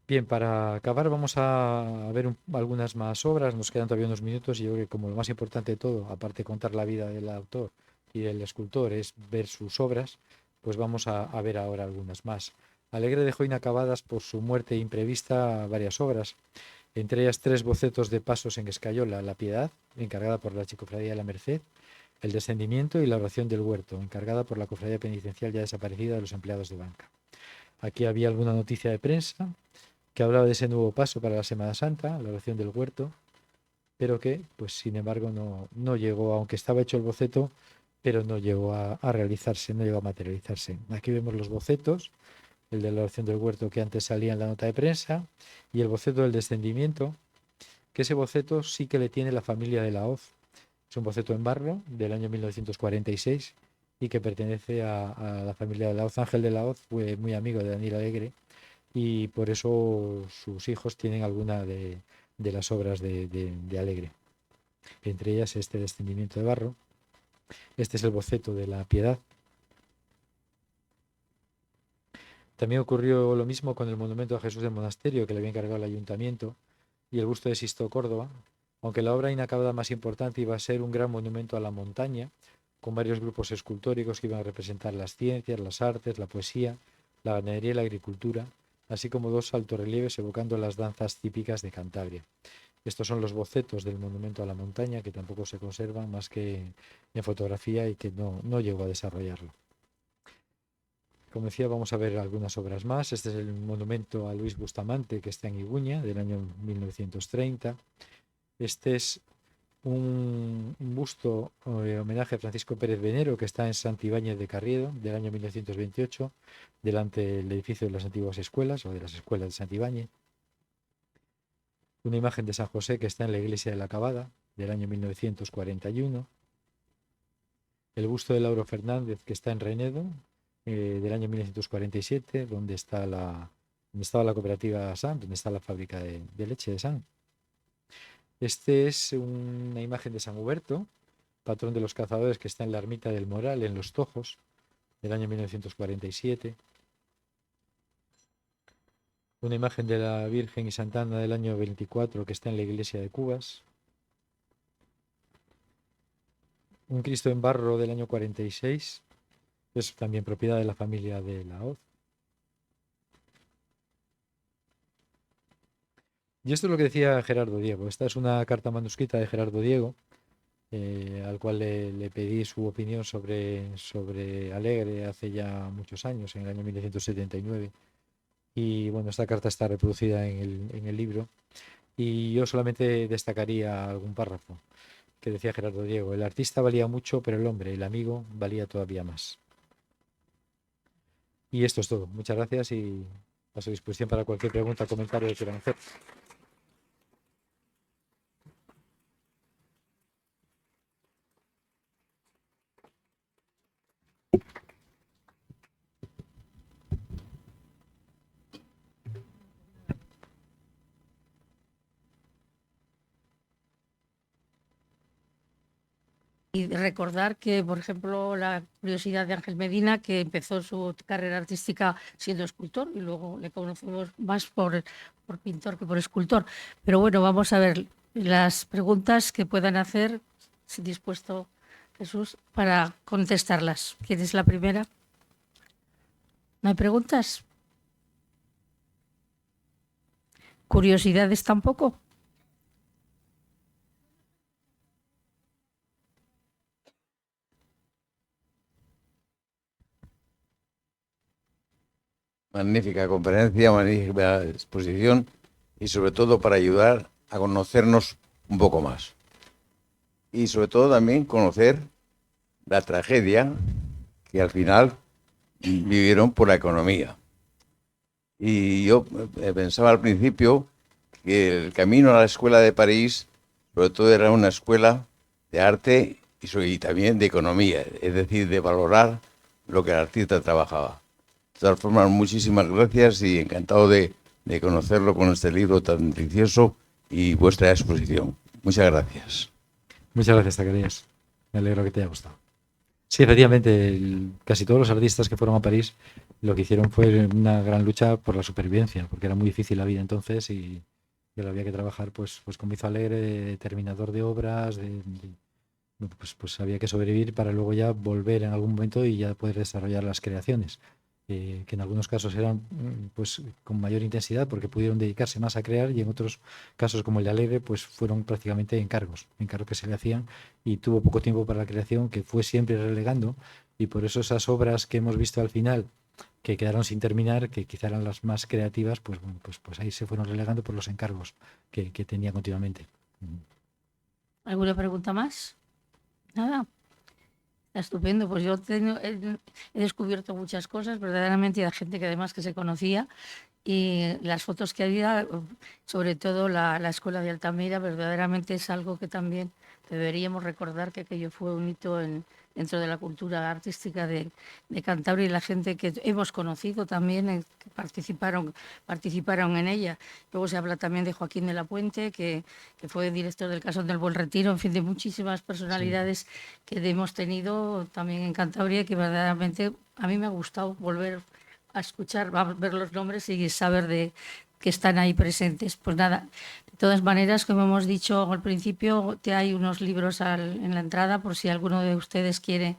Speaker 2: Bien, para acabar vamos a ver algunas más obras. Nos quedan todavía unos minutos, y yo creo que, como lo más importante de todo, aparte de contar la vida del autor y del escultor, es ver sus obras, pues vamos a ver ahora algunas más. Alegre dejó inacabadas por su muerte imprevista varias obras, entre ellas 3 bocetos de pasos en escayola: La Piedad, encargada por la Archicofradía de la Merced; El Descendimiento y La Oración del Huerto, encargada por la Cofradía Penitencial ya desaparecida de los empleados de banca. Aquí había alguna noticia de prensa que hablaba de ese nuevo paso para la Semana Santa, la Oración del Huerto, pero que, pues sin embargo, no llegó, aunque estaba hecho el boceto, pero no llegó a realizarse, no llegó a materializarse. Aquí vemos los bocetos: el de la Oración del Huerto, que antes salía en la nota de prensa, y el boceto del Descendimiento, que ese boceto sí que le tiene la familia de la Hoz. Es un boceto en barro del año 1946 y que pertenece a la familia de la Hoz. Ángel de la Hoz fue muy amigo de Daniel Alegre, y por eso sus hijos tienen alguna de las obras de Alegre, entre ellas este Descendimiento de barro. Este es el boceto de La Piedad. También ocurrió lo mismo con el monumento a Jesús del Monasterio, que le había encargado el ayuntamiento, y el busto de Sisto Córdoba, aunque la obra inacabada más importante iba a ser un gran monumento a la montaña, con varios grupos escultóricos que iban a representar las ciencias, las artes, la poesía, la ganadería y la agricultura, así como 2 altorrelieves evocando las danzas típicas de Cantabria. Estos son los bocetos del monumento a la montaña, que tampoco se conservan más que en fotografía y que no llegó a desarrollarlo. Como decía, vamos a ver algunas obras más. Este es el monumento a Luis Bustamante, que está en Iguña, del año 1930. Este es un busto homenaje a Francisco Pérez Venero, que está en Santibáñez de Carriedo, del año 1928, delante del edificio de las antiguas escuelas, o de las escuelas de Santibáñez. Una imagen de San José que está en la iglesia de la Cabada, del año 1941. El busto de Lauro Fernández, que está en Renedo, del año 1947, donde estaba la cooperativa SAN, donde está la fábrica de leche de SAN. Este es una imagen de San Huberto, patrón de los cazadores, que está en la ermita del Moral, en Los Tojos, del año 1947. Una imagen de la Virgen y Santana del año 24, que está en la iglesia de Cubas. Un Cristo en barro del año 46, es también propiedad de la familia de la Hoz. Y esto es lo que decía Gerardo Diego. Esta es una carta manuscrita de Gerardo Diego, al cual le pedí su opinión sobre Alegre hace ya muchos años, en el año 1979. Y bueno, esta carta está reproducida en el libro. Y yo solamente destacaría algún párrafo que decía Gerardo Diego. El artista valía mucho, pero el hombre, el amigo, valía todavía más. Y esto es todo. Muchas gracias y a su disposición para cualquier pregunta o comentario que quieran hacer.
Speaker 1: Y recordar que, por ejemplo, la curiosidad de Ángel Medina, que empezó su carrera artística siendo escultor y luego le conocemos más por pintor que por escultor. Pero bueno, vamos a ver las preguntas que puedan hacer, si dispuesto Jesús, para contestarlas. ¿Quién es la primera? ¿No hay preguntas? ¿Curiosidades tampoco?
Speaker 3: Magnífica conferencia, magnífica exposición y sobre todo para ayudar a conocernos un poco más. Y sobre todo también conocer la tragedia que al final vivieron por la economía. Y yo pensaba al principio que el camino a la escuela de París, sobre todo era una escuela de arte y también de economía, es decir, de valorar lo que el artista trabajaba. De todas formas, muchísimas gracias y encantado de conocerlo con este libro tan delicioso y vuestra exposición. Muchas gracias.
Speaker 2: Muchas gracias, Zacarías. Me alegro que te haya gustado. Sí, efectivamente, casi todos los artistas que fueron a París lo que hicieron fue una gran lucha por la supervivencia, porque era muy difícil la vida entonces y había que trabajar pues como hizo Alegre, de terminador de obras, pues había que sobrevivir para luego ya volver en algún momento y ya poder desarrollar las creaciones. Que en algunos casos eran pues con mayor intensidad porque pudieron dedicarse más a crear y en otros casos como el de Alegre pues fueron prácticamente encargos que se le hacían y tuvo poco tiempo para la creación, que fue siempre relegando, y por eso esas obras que hemos visto al final que quedaron sin terminar, que quizá eran las más creativas, pues bueno, pues ahí se fueron relegando por los encargos que tenía continuamente.
Speaker 1: ¿Alguna pregunta más? Nada. Estupendo, pues yo he descubierto muchas cosas, verdaderamente, y hay gente que además que se conocía, y las fotos que había, sobre todo la Escuela de Altamira, verdaderamente es algo que también deberíamos recordar, que aquello fue un hito dentro de la cultura artística de Cantabria, y la gente que hemos conocido también, que participaron en ella. Luego se habla también de Joaquín de la Puente, que fue director del Casón del Buen Retiro, en fin, de muchísimas personalidades que hemos tenido también en Cantabria, que verdaderamente a mí me ha gustado volver a escuchar, a ver los nombres y saber de que están ahí presentes. Pues nada, de todas maneras, como hemos dicho al principio, hay unos libros en la entrada por si alguno de ustedes quiere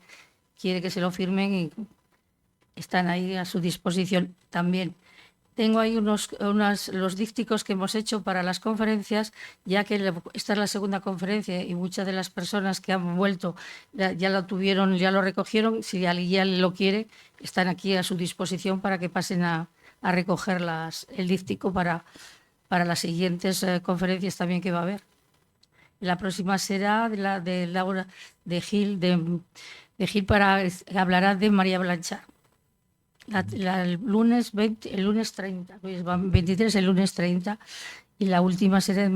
Speaker 1: que se lo firmen y están ahí a su disposición también. Tengo ahí los dípticos que hemos hecho para las conferencias, ya que esta es la segunda conferencia y muchas de las personas que han vuelto ya lo tuvieron, ya lo recogieron. Si alguien lo quiere, están aquí a su disposición para que pasen a recoger el díptico para las siguientes conferencias también que va a haber. La próxima será de Laura de Gil, hablará de María Blanchard. El lunes 20, el lunes 30, pues 23, el lunes 30, y la última será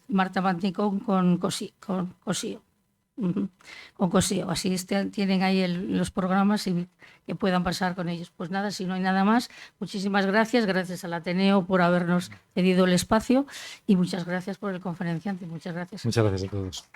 Speaker 1: Marta Manticón con Cosío. Con Cosío. Así tienen ahí los programas y que puedan pasar con ellos. Pues nada, si no hay nada más, muchísimas gracias. Gracias al Ateneo por habernos cedido el espacio y muchas gracias por el conferenciante. Muchas gracias.
Speaker 2: Muchas gracias a todos.